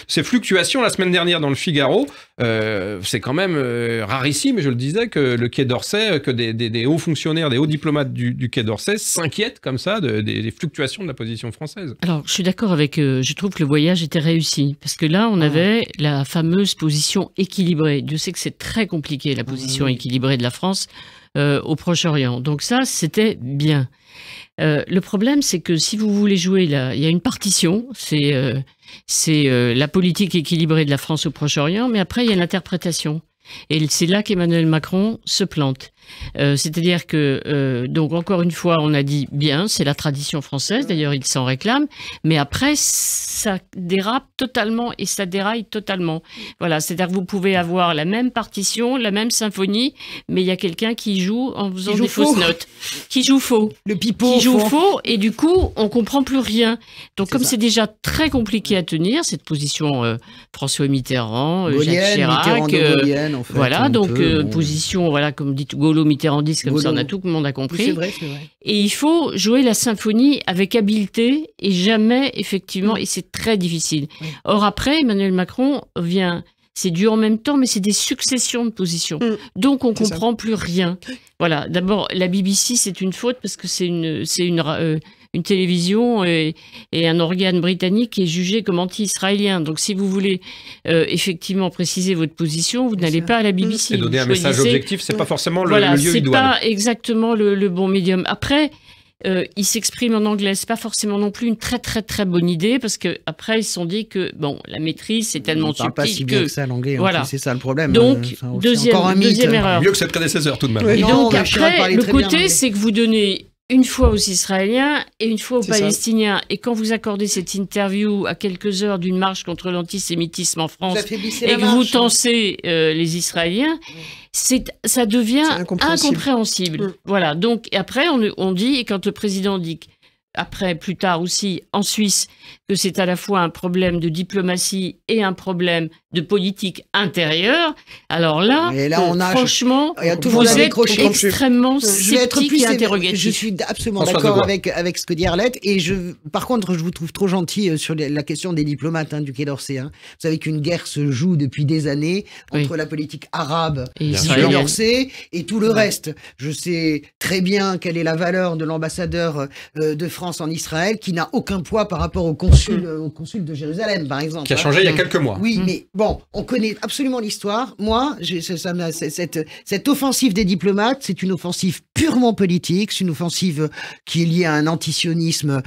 ces fluctuations la semaine dernière dans le Figaro. C'est quand même rarissime, je le disais, que le Quai d'Orsay, que des hauts fonctionnaires, des hauts diplomates du Quai d'Orsay s'inquiètent comme ça des fluctuations de la position française. Alors, je suis d'accord avec... je trouve que le voyage était réussi. Parce que là, on avait la fameuse position équilibrée. Dieu sait que c'est très compliqué, la position équilibrée de la France au Proche-Orient. Donc ça, c'était bien. Le problème, c'est que si vous voulez jouer, il y a une partition, c'est la politique équilibrée de la France au Proche-Orient, mais après, il y a l'interprétation. Et c'est là qu'Emmanuel Macron se plante. C'est-à-dire que, donc encore une fois, on a dit bien, c'est la tradition française, d'ailleurs il s'en réclame, mais après ça dérape totalement et ça déraille totalement. Voilà, c'est-à-dire que vous pouvez avoir la même partition, la même symphonie, mais il y a quelqu'un qui joue en faisant des fausses notes, qui joue faux. Le pipeau. Qui joue faux, et du coup, on comprend plus rien. Donc comme c'est déjà très compliqué à tenir, cette position François Mitterrand, Jacques Chirac, voilà, donc position, voilà, comme dit Gaulo-Mitterrandiste, comme ça on a tout le monde a compris. C'est vrai, c'est vrai. Et il faut jouer la symphonie avec habileté et jamais, effectivement, et c'est très difficile. Oui. Or après, Emmanuel Macron vient, c'est dur en même temps, mais c'est des successions de positions. Donc on comprend plus rien. Voilà, d'abord, la BBC, c'est une faute parce que c'est une télévision et un organe britannique qui est jugé comme anti-israélien. Donc si vous voulez effectivement préciser votre position, vous n'allez pas à la BBC. Et donner un message objectif, c'est pas forcément le lieu idoine. C'est pas exactement le bon médium. Après, il s'exprime en anglais, c'est pas forcément non plus une très très très bonne idée parce que après ils se sont dit que bon, la maîtrise c'est tellement subtil pas si bien que ça l'anglais. Voilà, c'est ça le problème. Donc deuxième erreur. Mieux que ses prédécesseurs tout de même. Et donc après le côté c'est que vous donnez une fois aux Israéliens et une fois aux Palestiniens. Et quand vous accordez cette interview à quelques heures d'une marche contre l'antisémitisme en France et que vous tensez les Israéliens, ça devient incompréhensible. Voilà. Donc après, on dit, et quand le président dit après, plus tard aussi, en Suisse, que c'est à la fois un problème de diplomatie et un problème de politique intérieure. Alors là, franchement, vous êtes extrêmement sceptique et interrogatif. Je suis absolument d'accord avec ce que dit Arlette. Et par contre, je vous trouve trop gentil sur la question des diplomates du Quai d'Orsay. Vous savez qu'une guerre se joue depuis des années entre la politique arabe du Quai d'Orsay et tout le reste. Je sais très bien quelle est la valeur de l'ambassadeur de France en Israël, qui n'a aucun poids par rapport au consul de Jérusalem, par exemple. Qui a changé il y a quelques mois. Oui, mais bon, on connaît absolument l'histoire. Moi, cette offensive des diplomates, c'est une offensive purement politique, c'est une offensive qui est liée à un antisionisme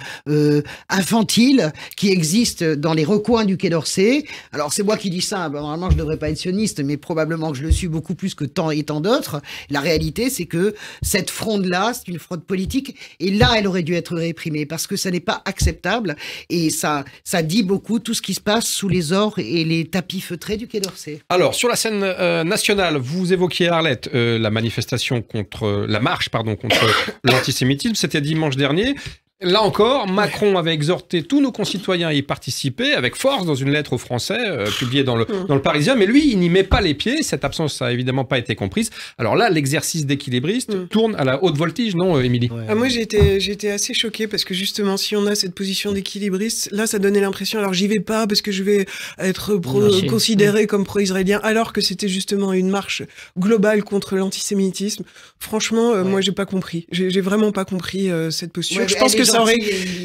infantile, qui existe dans les recoins du Quai d'Orsay. Alors, c'est moi qui dis ça, normalement, je ne devrais pas être sioniste, mais probablement que je le suis beaucoup plus que tant et tant d'autres. La réalité, c'est que cette fronde-là, c'est une fronde politique, et là, elle aurait dû être réprimée, parce que ça n'est pas acceptable, et ça dit beaucoup tout ce qui se passe sous les ors et les tapis petit feutré du Quai d'Orsay. Alors, sur la scène nationale, vous évoquiez, Arlette, la manifestation contre... la marche, pardon, contre l'antisémitisme. C'était dimanche dernier. Là encore, Macron avait exhorté tous nos concitoyens à y participer avec force dans une lettre aux Français publiée dans le Parisien, mais lui, il n'y met pas les pieds. Cette absence n'a évidemment pas été comprise. Alors là, l'exercice d'équilibriste tourne à la haute voltige, non, Émilie? Moi, j'ai été assez choquée parce que justement, si on a cette position d'équilibriste, là, ça donnait l'impression, alors j'y vais pas parce que je vais être considéré comme pro-israélien, alors que c'était justement une marche globale contre l'antisémitisme. Franchement, moi, j'ai pas compris. J'ai vraiment pas compris cette posture. Je pense que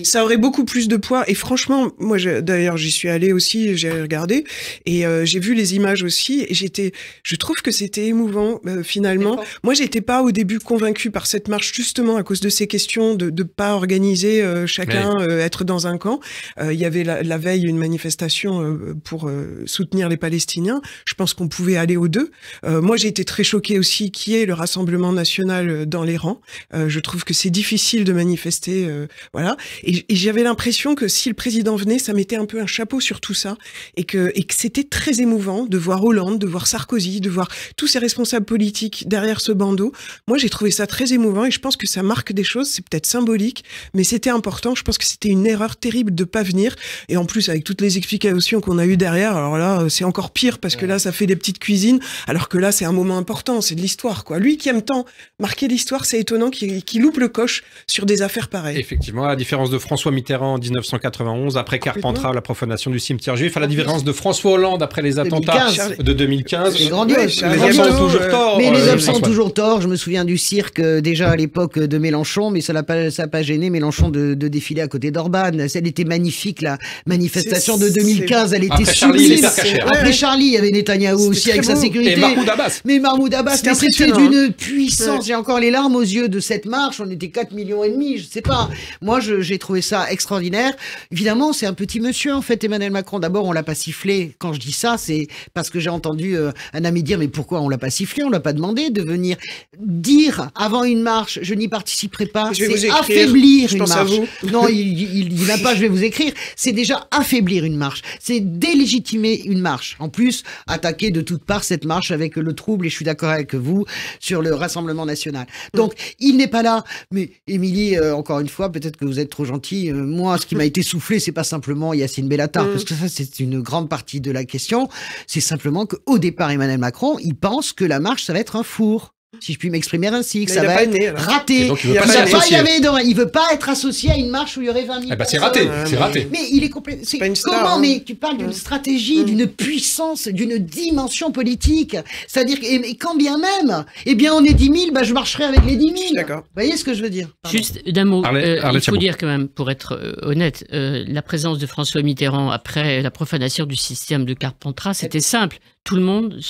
ça aurait beaucoup plus de poids. Et franchement, moi, d'ailleurs, j'y suis allée aussi, j'ai regardé, et j'ai vu les images aussi, et je trouve que c'était émouvant, finalement. Moi, j'étais pas au début convaincue par cette marche, justement, à cause de ces questions de pas organiser chacun, être dans un camp. Il y avait la veille une manifestation pour soutenir les Palestiniens. Je pense qu'on pouvait aller aux deux. Moi, j'ai été très choquée aussi qu'il y ait le Rassemblement national dans les rangs. Je trouve que c'est difficile de manifester. Voilà. Et j'avais l'impression que si le président venait, ça mettait un peu un chapeau sur tout ça, et que c'était très émouvant de voir Hollande, de voir Sarkozy, de voir tous ces responsables politiques derrière ce bandeau. Moi, j'ai trouvé ça très émouvant, et je pense que ça marque des choses. C'est peut-être symbolique, mais c'était important. Je pense que c'était une erreur terrible de pas venir. Et en plus, avec toutes les explications qu'on a eues derrière, alors là, c'est encore pire, parce que là, ça fait des petites cuisines, alors que là, c'est un moment important, c'est de l'histoire, quoi. Lui qui aime tant marquer l'histoire, c'est étonnant qu'il loupe le coche sur des affaires pareilles. Effectivement, à la différence de François Mitterrand en 1991, après Carpentras, la profanation du cimetière juif, à la différence de François Hollande après les attentats de 2015. C'est grandiose. Les absents ont toujours tort. Mais les absents ont toujours tort. Je me souviens du cirque déjà à l'époque de Mélenchon, mais ça n'a pas gêné Mélenchon de défiler à côté d'Orban. Elle était magnifique, la manifestation de 2015. Elle était sublime. Après Charlie, il y avait Netanyahou aussi avec sa sécurité. Et Mahmoud Abbas. Mais Mahmoud Abbas, c'était d'une puissance. J'ai encore les larmes aux yeux de cette marche. On était 4,5 millions, je sais pas. Moi, j'ai trouvé ça extraordinaire. Évidemment, c'est un petit monsieur, en fait, Emmanuel Macron. D'abord, on l'a pas sifflé. Quand je dis ça, c'est parce que j'ai entendu un ami dire, mais pourquoi on l'a pas sifflé? On l'a pas demandé de venir dire avant une marche, je n'y participerai pas. C'est affaiblir une marche. Non, il dit même pas, je vais vous écrire. C'est déjà affaiblir une marche. C'est délégitimer une marche. En plus, attaquer de toutes parts cette marche avec le trouble, et je suis d'accord avec vous, sur le Rassemblement national. Donc, il n'est pas là. Mais, Émilie, encore une fois, peut-être que vous êtes trop gentil. Moi, ce qui m'a été soufflé, c'est pas simplement Yacine Bellatar, parce que ça, c'est une grande partie de la question. C'est simplement qu'au départ, Emmanuel Macron, il pense que la marche, ça va être un four. Si je puis m'exprimer ainsi, que ça va être raté. Donc, il veut pas être associé à une marche où il y aurait 20 000 personnes. C'est raté. Mais il est complètement... Comment, mais tu parles d'une stratégie, d'une puissance, d'une dimension politique. C'est-à-dire que, et quand bien même, eh bien, on est 10 000, je marcherai avec les 10 000. D'accord. Vous voyez ce que je veux dire? Pardon. Juste d'un mot. Il faut dire quand même, pour être honnête, la présence de François Mitterrand après la profanation du système de Carpentras, c'était simple. Tout le monde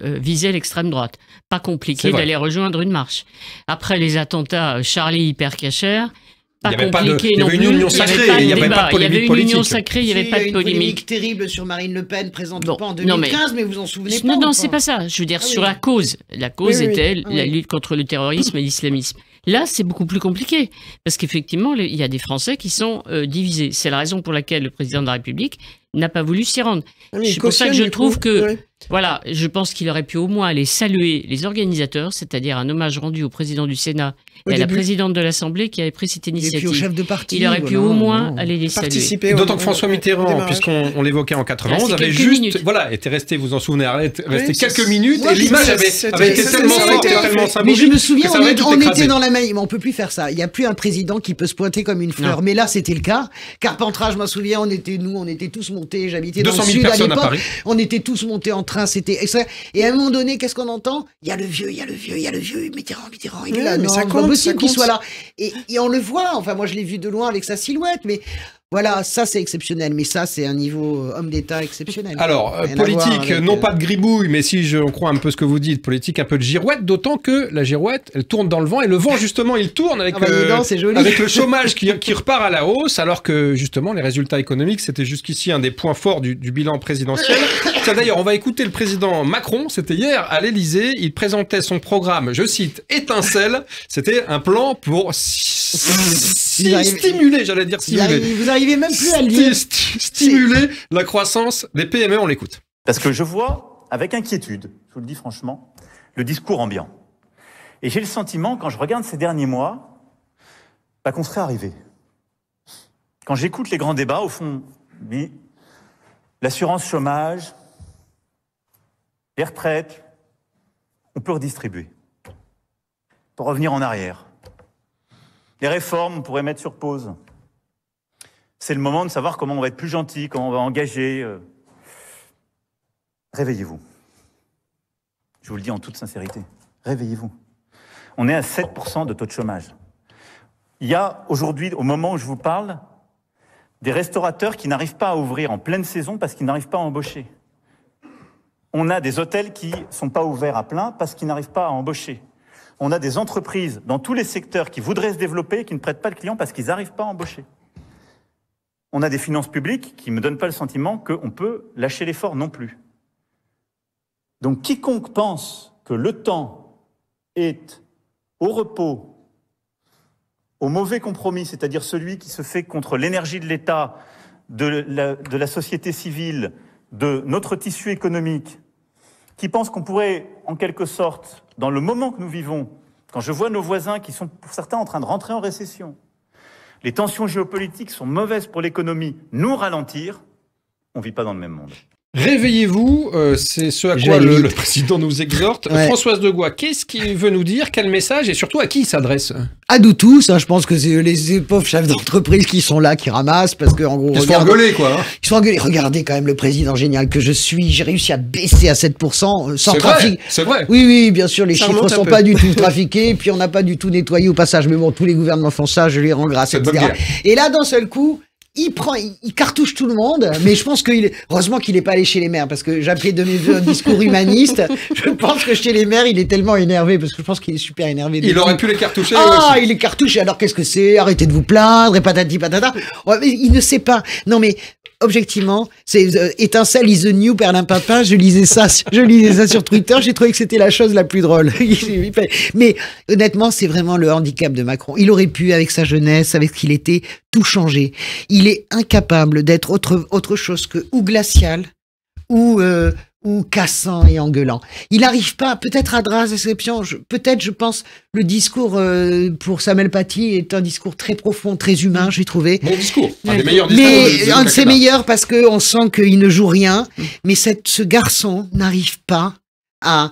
visait l'extrême droite. Pas compliqué d'aller rejoindre une marche. Après les attentats Charlie hyper cachère, pas compliqué non plus. Il y avait une union sacrée, il n'y avait pas de polémique politique. Il y avait une union sacrée, il n'y avait pas de polémique. Terrible sur Marine Le Pen, présente pas en 2015, mais vous en souvenez pas? Non, c'est pas ça. Je veux dire, sur la cause. La cause était la lutte contre le terrorisme et l'islamisme. Là, c'est beaucoup plus compliqué, parce qu'effectivement, il y a des Français qui sont divisés. C'est la raison pour laquelle le président de la République n'a pas voulu s'y rendre. C'est pour ça que je trouve que, voilà, je pense qu'il aurait pu au moins aller saluer les organisateurs, c'est-à-dire un hommage rendu au président du Sénat et à la présidente de l'Assemblée qui avait pris cette initiative. Et puis au chef de parti. Il aurait pu au moins aller les saluer. D'autant que François Mitterrand, puisqu'on l'évoquait en 91, avait juste, était resté, vous en souvenez, resté quelques minutes, et l'image avait été tellement forte et tellement symbolique. Mais je me souviens, on était dans la maille, mais on peut plus faire ça. Il n'y a plus un président qui peut se pointer comme une fleur. Mais là, c'était le cas. Carpentras, je m'en souviens, on était tous montés, j'habitais dans le sud à l'époque. On était tous montés en train, c'était extrait. Et à un moment donné, qu'est-ce qu'on entend? Il y a le vieux, Mitterrand, il est là. Non, c'est pas possible qu'il soit là. Et on le voit, enfin, moi je l'ai vu de loin avec sa silhouette, mais voilà, ça c'est exceptionnel, mais ça c'est un niveau homme d'État exceptionnel. Alors, politique, non pas de gribouille, mais si je crois un peu ce que vous dites, politique un peu de girouette, d'autant que la girouette, elle tourne dans le vent, et le vent justement, il tourne avec, avec le chômage qui repart à la hausse, alors que justement les résultats économiques, c'était jusqu'ici un des points forts du bilan présidentiel. Tiens, d'ailleurs, on va écouter le président Macron, c'était hier à l'Élysée, il présentait son programme, je cite, étincelle, c'était un plan pour stimuler, j'allais dire stimuler. Vous arrivez même plus à le lire. Stimuler la croissance des PME, on l'écoute. Parce que je vois, avec inquiétude, je vous le dis franchement, le discours ambiant. Et j'ai le sentiment, quand je regarde ces derniers mois, qu'on serait arrivé. Quand j'écoute les grands débats, au fond, oui, l'assurance chômage, les retraites, on peut redistribuer. Pour revenir en arrière. Les réformes, on pourrait mettre sur pause. C'est le moment de savoir comment on va être plus gentil, comment on va engager. Réveillez-vous. Je vous le dis en toute sincérité. Réveillez-vous. On est à 7% de taux de chômage. Il y a aujourd'hui, au moment où je vous parle, des restaurateurs qui n'arrivent pas à ouvrir en pleine saison parce qu'ils n'arrivent pas à embaucher. On a des hôtels qui ne sont pas ouverts à plein parce qu'ils n'arrivent pas à embaucher. On a des entreprises dans tous les secteurs qui voudraient se développer et qui ne prêtent pas de clients parce qu'ils n'arrivent pas à embaucher. On a des finances publiques qui ne me donnent pas le sentiment qu'on peut lâcher l'effort non plus. Donc quiconque pense que le temps est au repos, au mauvais compromis, c'est-à-dire celui qui se fait contre l'énergie de l'État, de la société civile, de notre tissu économique, qui pense qu'on pourrait, en quelque sorte, dans le moment que nous vivons, quand je vois nos voisins qui sont pour certains en train de rentrer en récession, les tensions géopolitiques sont mauvaises pour l'économie, nous ralentir, on ne vit pas dans le même monde. Réveillez-vous, c'est ce à quoi le président nous exhorte. Ouais. Françoise Degois, qu'est-ce qu'il veut nous dire? Quel message? Et surtout, à qui il s'adresse? À nous tous, je pense que c'est les pauvres chefs d'entreprise qui sont là, qui ramassent, parce que en gros... Ils se font engueuler, quoi. Hein. Ils se font engueuler. Regardez quand même le président génial que je suis. J'ai réussi à baisser à 7% sans trafic. C'est vrai. Oui, bien sûr, les chiffres ne sont pas du tout trafiqués, puis on n'a pas du tout nettoyé au passage. Mais bon, tous les gouvernements font ça, je les rends grâce, etc. Et là, d'un seul coup... Il cartouche tout le monde, mais je pense heureusement qu'il n'est pas allé chez les maires, parce que j'appelais de mes vœux un discours humaniste. Je pense que chez les maires, il est tellement énervé, parce que je pense qu'il est super énervé. Il aurait pu les cartoucher. Ah, il les cartouche, alors qu'est-ce que c'est? Arrêtez de vous plaindre, et patati patata. Ouais, mais il ne sait pas. Non, mais objectivement, c'est Étincelle is the new perlimpinpin. Je lisais ça sur Twitter. J'ai trouvé que c'était la chose la plus drôle. Mais honnêtement, c'est vraiment le handicap de Macron. Il aurait pu, avec sa jeunesse, avec ce qu'il était, tout changer. Il est incapable d'être autre chose que ou glacial ou cassant et engueulant. Il n'arrive pas, peut-être à Draghi, exception, je pense, le discours pour Samuel Paty est un discours très profond, très humain, j'ai trouvé. Bon discours, un des meilleurs discours. Mais un de ses meilleurs parce qu'on sent qu'il ne joue rien, mais ce garçon n'arrive pas à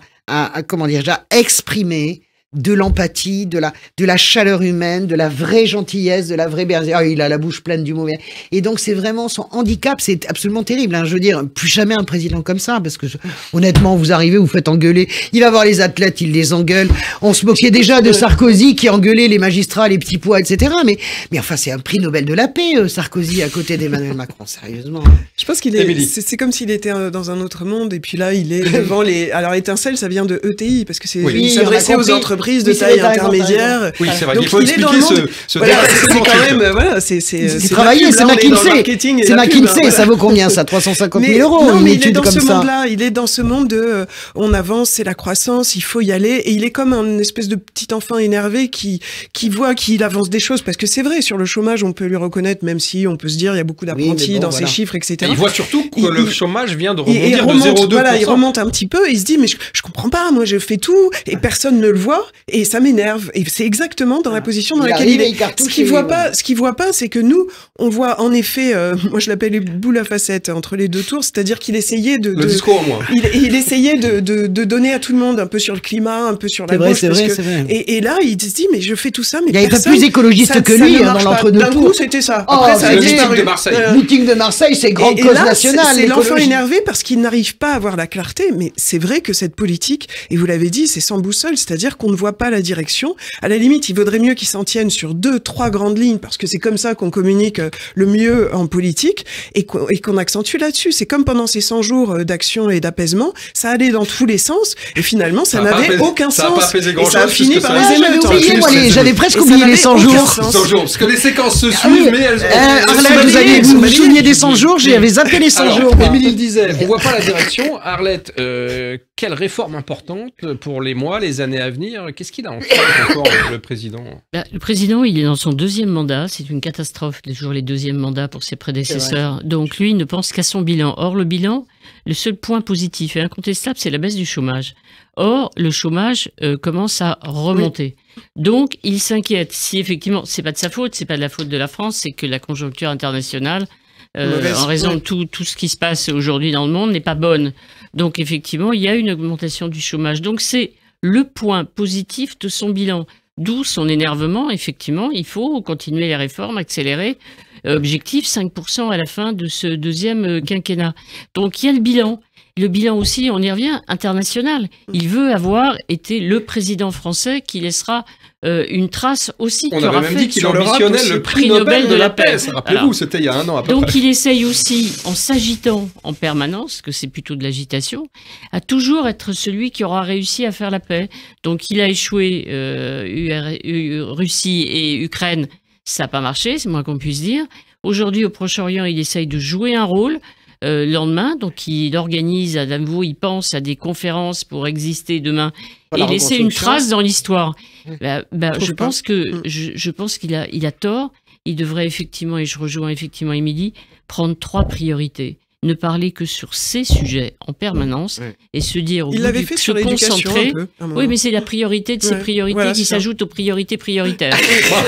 exprimer de l'empathie, de la chaleur humaine, de la vraie gentillesse, de la vraie bergère. Il a la bouche pleine du mauvais. Et donc, c'est vraiment son handicap. C'est absolument terrible. Hein. Je veux dire, plus jamais un président comme ça, parce que honnêtement, vous arrivez, vous faites engueuler. Il va voir les athlètes, il les engueule. On se moquait déjà de Sarkozy qui engueulait les magistrats, les petits pois, etc. Mais enfin, c'est un prix Nobel de la paix, Sarkozy, à côté d'Emmanuel Macron. Sérieusement. Je pense qu'il est, c'est comme s'il était dans un autre monde. Et puis là, il est devant les. Alors, Étincelle, ça vient de ETI, parce que il s'adressait aux entreprises de taille intermédiaire. Oui, c'est vrai. Donc, il faut expliquer ce voilà, c'est quand même, voilà, c'est travaillé, c'est McKinsey. C'est McKinsey, ça vaut combien, ça? 350 000 euros, non, une mais il est étude dans comme ce ça. monde-là, il est dans ce monde de, on avance, c'est la croissance, il faut y aller, et il est comme un espèce de petit enfant énervé qui voit qu'il avance des choses, parce que c'est vrai, sur le chômage, on peut lui reconnaître, même si on peut se dire, il y a beaucoup d'apprentis dans ces chiffres, etc. Et il voit surtout que le chômage vient de rebondir de 0,2%. Voilà, il remonte un petit peu, il se dit, mais je comprends pas, moi je fais tout, et personne ne le voit, et ça m'énerve. Et c'est exactement dans la position dans laquelle il est. Ce qu'il voit pas, c'est que nous, on voit en effet, moi je l'appelle les boules à facettes entre les deux tours, c'est-à-dire qu'il essayait le discours en moins. Il essayait de donner à tout le monde un peu sur le climat, un peu sur la gauche. C'est vrai. Et là, il se dit, mais je fais tout ça, mais il n'y avait pas plus écologiste que lui dans l'entre-deux tours. D'un coup, c'était ça. Après, ça a disparu. Le meeting de Marseille, c'est grande cause nationale. C'est l'enfant énervé parce qu'il n'arrive pas à avoir la clarté, mais c'est vrai que cette politique, et vous l'avez dit, c'est sans boussole, c'est-à-dire qu'on ne voit pas la direction. À la limite, il vaudrait mieux qu'ils s'en tiennent sur 2-3 grandes lignes, parce que c'est comme ça qu'on communique le mieux en politique, et qu'on accentue là-dessus. C'est comme pendant ces 100 jours d'action et d'apaisement, ça allait dans tous les sens, et finalement, ça n'avait aucun sens. Ça n'a pas apaisé grand-chose. Ça a fini par les émeutes. J'avais presque oublié les 100 jours. 100 jours, parce que les séquences se suivent, mais elles Arlette, vous vous souvenez des 100 jours? J'avais zappé les 100 jours. Émilie le disait, on voit pas la direction. Arlette, quelle réforme importante pour les mois, les années à venir faire. Qu'est-ce qu'il a en fait encore, le président? Le président, il est dans son 2e mandat. C'est une catastrophe, toujours les 2e mandats pour ses prédécesseurs. Donc lui, il ne pense qu'à son bilan. Or, le bilan, le seul point positif et incontestable, c'est la baisse du chômage. Or, le chômage commence à remonter. Oui. Donc, il s'inquiète. Si effectivement, c'est pas de sa faute, c'est pas de la faute de la France, c'est que la conjoncture internationale, en raison de tout ce qui se passe aujourd'hui dans le monde, n'est pas bonne. Donc, effectivement, il y a une augmentation du chômage. Donc, c'est le point positif de son bilan. D'où son énervement. Effectivement, il faut continuer les réformes, accélérer. Objectif 5% à la fin de ce 2e quinquennat. Donc, il y a le bilan. Le bilan aussi, on y revient, international. Il veut avoir été le président français qui laissera une trace aussi. On avait même dit qu'il ambitionnait le prix Nobel de la paix. Rappelez-vous, c'était il y a un an à peu près. Donc il essaye aussi, en s'agitant en permanence, que c'est plutôt de l'agitation, à toujours être celui qui aura réussi à faire la paix. Donc il a échoué Russie et Ukraine, ça n'a pas marché, c'est moins qu'on puisse dire. Aujourd'hui, au Proche-Orient, il essaye de jouer un rôle. Le lendemain, donc il organise à nouveau, il pense à des conférences pour exister demain et laisser une trace dans l'histoire. Je pense qu'il a tort. Il devrait effectivement, et je rejoins effectivement Émilie, prendre 3 priorités. Ne parler que sur ces sujets en permanence et se dire, il l'avait fait sur l'éducation un peu. Oui, mais c'est la priorité de ces priorités qui s'ajoute aux priorités prioritaires.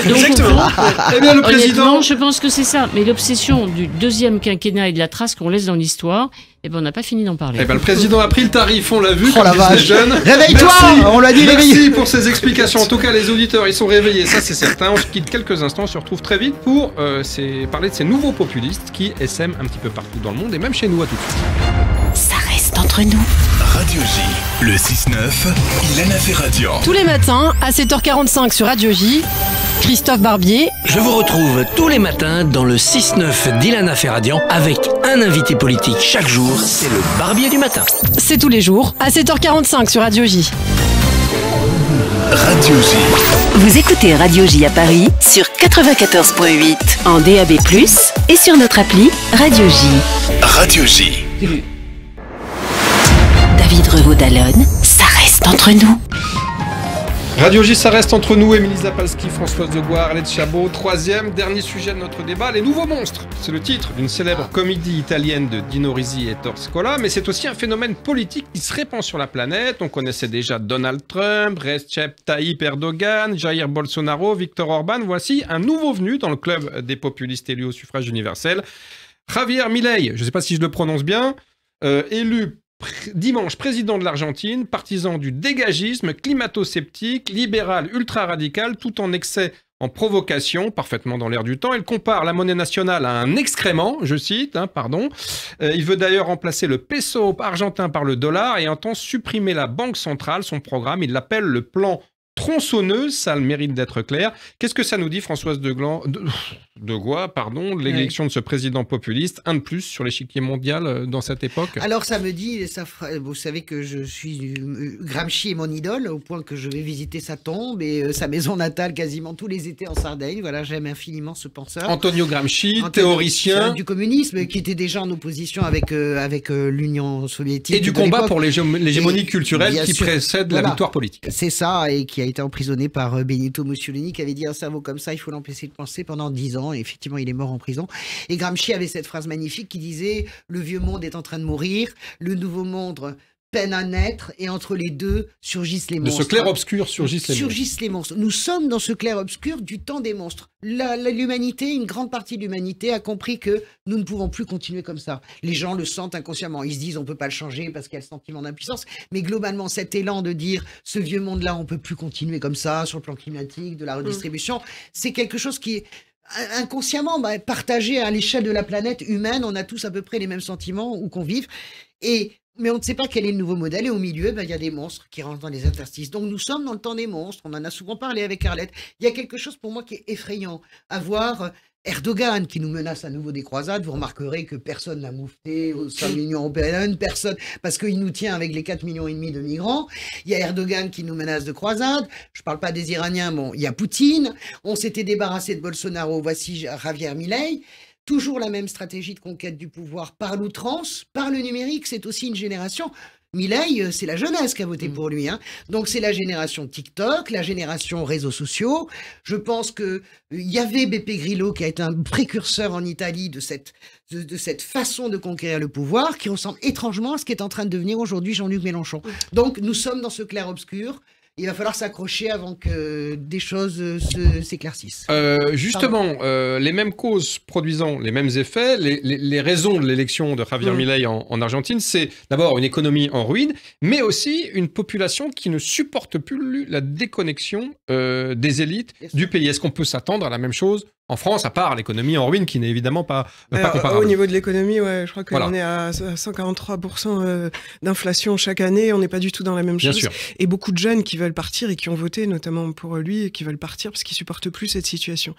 Donc, exactement. Eh bien, le président, je pense que c'est ça. Mais l'obsession du 2e quinquennat et de la trace qu'on laisse dans l'histoire, on n'a pas fini d'en parler. Eh ben, le président a pris le tarif, on l'a vu, comme la disent les jeunes. Réveille-toi, on l'a dit, Merci pour ces explications. En tout cas, les auditeurs, ils sont réveillés, ça c'est certain. On se quitte quelques instants, on se retrouve très vite pour parler de ces nouveaux populistes qui essaiment un petit peu partout dans le monde et même chez nous. À tout de suite. Ça reste entre nous. Radio J, le 6-9, Ilana Ferradian. Tous les matins, à 7h45 sur Radio J, Christophe Barbier. Je vous retrouve tous les matins dans le 6-9 d'Ilana Ferradian avec un invité politique chaque jour. C'est le Barbier du matin. C'est tous les jours, à 7h45 sur Radio J. Radio J. Vous écoutez Radio J à Paris sur 94.8 en DAB+, et sur notre appli Radio J. Radio J. David Revaud-Dallon, ça reste entre nous. Radio J, ça reste entre nous. Émilie Zapalski, Françoise de Goire, Arlette Chabot. 3e, dernier sujet de notre débat, les nouveaux monstres. C'est le titre d'une célèbre comédie italienne de Dino Risi et Ettore Scola, mais c'est aussi un phénomène politique qui se répand sur la planète. On connaissait déjà Donald Trump, Recep Tayyip Erdogan, Jair Bolsonaro, Viktor Orban. Voici un nouveau venu dans le club des populistes élus au suffrage universel. Javier Milei, je ne sais pas si je le prononce bien, élu dimanche président de l'Argentine, partisan du dégagisme, climato-sceptique, libéral, ultra-radical, tout en excès, en provocation, parfaitement dans l'air du temps. Il compare la monnaie nationale à un excrément, je cite, il veut d'ailleurs remplacer le peso argentin par le dollar et entend supprimer la banque centrale. Son programme, il l'appelle le plan tronçonneuse, ça a le mérite d'être clair. Qu'est-ce que ça nous dit, Françoise de Gois, de l'élection de ce président populiste, un de plus sur l'échiquier mondial dans cette époque? Alors ça me dit, vous savez que je suis Gramsci est mon idole, au point que je vais visiter sa tombe et sa maison natale quasiment tous les étés en Sardaigne. Voilà, j'aime infiniment ce penseur. Antonio Gramsci, théoricien du communisme, qui était déjà en opposition avec l'Union soviétique. Et du combat pour l'hégémonie culturelle qui précède la victoire politique. C'est ça, et qui a été emprisonné par Benito Mussolini, qui avait dit un cerveau comme ça, il faut l'empêcher de penser pendant 10 ans. Et effectivement, il est mort en prison. Et Gramsci avait cette phrase magnifique qui disait « Le vieux monde est en train de mourir, le nouveau monde peine à naître, et entre les deux surgissent les monstres. » De ce clair-obscur surgissent les monstres. Nous sommes dans ce clair-obscur du temps des monstres. L'humanité, une grande partie de l'humanité a compris que nous ne pouvons plus continuer comme ça. Les gens le sentent inconsciemment. Ils se disent on ne peut pas le changer parce qu'il y a le sentiment d'impuissance. Mais globalement, cet élan de dire ce vieux monde-là, on ne peut plus continuer comme ça sur le plan climatique, de la redistribution, c'est quelque chose qui est inconsciemment partagé à l'échelle de la planète humaine. On a tous à peu près les mêmes sentiments où qu'on vive. Mais on ne sait pas quel est le nouveau modèle. Et au milieu, il y a des monstres qui rentrent dans les interstices. Donc nous sommes dans le temps des monstres. On en a souvent parlé avec Arlette. Il y a quelque chose pour moi qui est effrayant. À voir Erdogan qui nous menace à nouveau des croisades. Vous remarquerez que personne n'a moufté au sein de l'Union européenne. Personne, parce qu'il nous tient avec les 4,5 millions de migrants. Il y a Erdogan qui nous menace de croisades. Je ne parle pas des Iraniens. Bon, il y a Poutine. On s'était débarrassé de Bolsonaro. Voici Javier Milei. Toujours la même stratégie de conquête du pouvoir par l'outrance, par le numérique. C'est aussi une génération. Milei, c'est la jeunesse qui a voté pour lui. Hein. Donc c'est la génération TikTok, la génération réseaux sociaux. Je pense qu'il y avait Beppe Grillo qui a été un précurseur en Italie de cette façon de conquérir le pouvoir qui ressemble étrangement à ce qui est en train de devenir aujourd'hui Jean-Luc Mélenchon. Donc nous sommes dans ce clair-obscur. Il va falloir s'accrocher avant que des choses s'éclaircissent. Justement, les mêmes causes produisant les mêmes effets, les raisons de l'élection de Javier Milei en Argentine, c'est d'abord une économie en ruine, mais aussi une population qui ne supporte plus la déconnexion des élites du pays. Est-ce qu'on peut s'attendre à la même chose en France, à part l'économie en ruine, qui n'est évidemment pas comparable? Au niveau de l'économie, je crois qu'on est à 143% d'inflation chaque année. On n'est pas du tout dans la même chose. Sûr. Et beaucoup de jeunes qui veulent partir et qui ont voté notamment pour lui et qui veulent partir parce qu'ils supportent plus cette situation.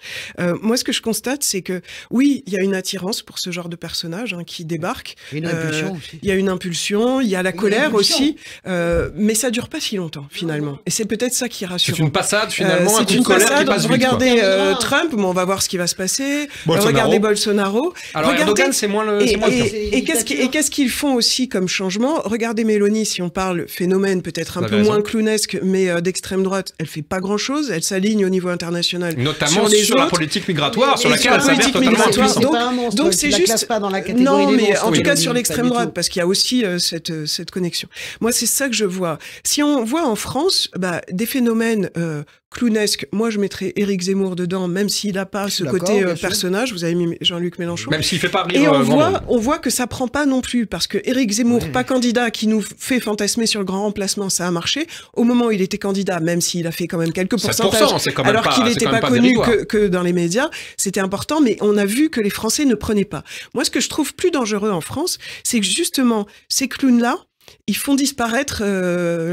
Moi, ce que je constate, c'est que oui, il y a une attirance pour ce genre de personnage qui débarque. Une impulsion aussi. Il y a une impulsion, il y a la colère aussi, mais ça dure pas si longtemps finalement. Et c'est peut-être ça qui rassure. C'est une passade finalement, c'est une passade. Regardez Trump, on va voir ce qui va se passer. Regardez Bolsonaro. Alors Erdogan, c'est moins le et qu'est-ce qu'ils font aussi comme changement? Regardez Mélanie, si on parle phénomène peut-être un peu moins clownesque, mais d'extrême droite, elle fait pas grand-chose. Elle s'aligne au niveau international. Notamment sur la politique migratoire, sur laquelle elle s'avère totalement impuissante. Donc c'est juste pas dans la catégorie des monstres, en tout cas sur l'extrême droite, parce qu'il y a aussi cette connexion. Moi, c'est ça que je vois. Si on voit en France des phénomènes clownesque, moi je mettrais Éric Zemmour dedans, même s'il n'a pas ce côté personnage. Vous avez mis Jean-Luc Mélenchon. Même s'il fait pas rire. Et on voit que ça prend pas non plus, parce que Éric Zemmour, pas candidat, qui nous fait fantasmer sur le grand remplacement, ça a marché. Au moment où il était candidat, même s'il a fait quand même quelques pourcentages, alors qu'il n'était pas connu que dans les médias, c'était important, mais on a vu que les Français ne prenaient pas. Moi, ce que je trouve plus dangereux en France, c'est que justement, ces clowns-là, ils font disparaître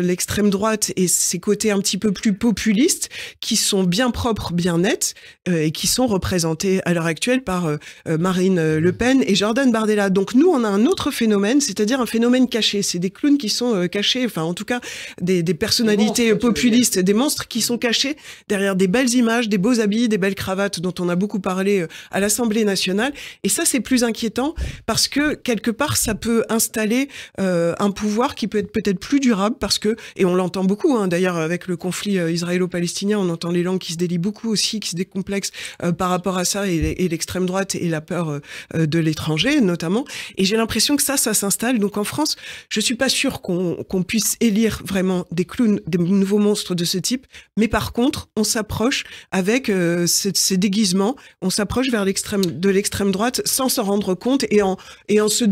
l'extrême droite et ses côtés un petit peu plus populistes qui sont bien propres, bien nets et qui sont représentés à l'heure actuelle par Marine Le Pen et Jordan Bardella. Donc nous, on a un autre phénomène, c'est-à-dire un phénomène caché. C'est des clowns qui sont cachés, enfin en tout cas des personnalités populistes, des monstres qui sont cachés derrière des belles images, des beaux habits, des belles cravates dont on a beaucoup parlé à l'Assemblée nationale. Et ça, c'est plus inquiétant parce que quelque part, ça peut installer un pouvoir qui peut être peut-être plus durable parce que, et on l'entend beaucoup, d'ailleurs avec le conflit israélo-palestinien, on entend les langues qui se délient beaucoup aussi, qui se décomplexent par rapport à ça et l'extrême droite et la peur de l'étranger notamment. Et j'ai l'impression que ça s'installe. Donc en France, je suis pas sûre qu'on puisse élire vraiment des clowns, des nouveaux monstres de ce type, mais par contre, on s'approche avec ces déguisements, on s'approche de l'extrême droite sans s'en rendre compte et en se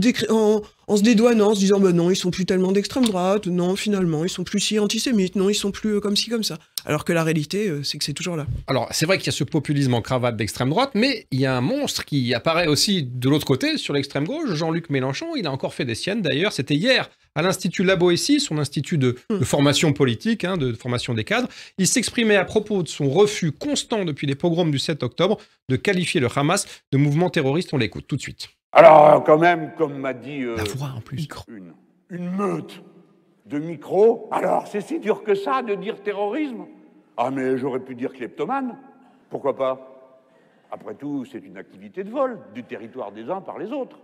dédouanant, en se disant non, ils sont plus tellement d'extrême droite, non, finalement, ils sont plus si antisémites, non, ils sont plus comme ci, comme ça. Alors que la réalité, c'est que c'est toujours là. Alors, c'est vrai qu'il y a ce populisme en cravate d'extrême droite, mais il y a un monstre qui apparaît aussi de l'autre côté, sur l'extrême gauche, Jean-Luc Mélenchon. Il a encore fait des siennes, d'ailleurs. C'était hier à l'Institut La Boétie, son institut de formation politique, de formation des cadres. Il s'exprimait à propos de son refus constant depuis les pogroms du 7 octobre de qualifier le Hamas de mouvement terroriste. On l'écoute tout de suite. Alors, quand même, comme m'a dit la voix en plus. Une meute de micros. Alors, c'est si dur que ça de dire terrorisme? Ah, mais j'aurais pu dire kleptomane. Pourquoi pas? Après tout, c'est une activité de vol du territoire des uns par les autres.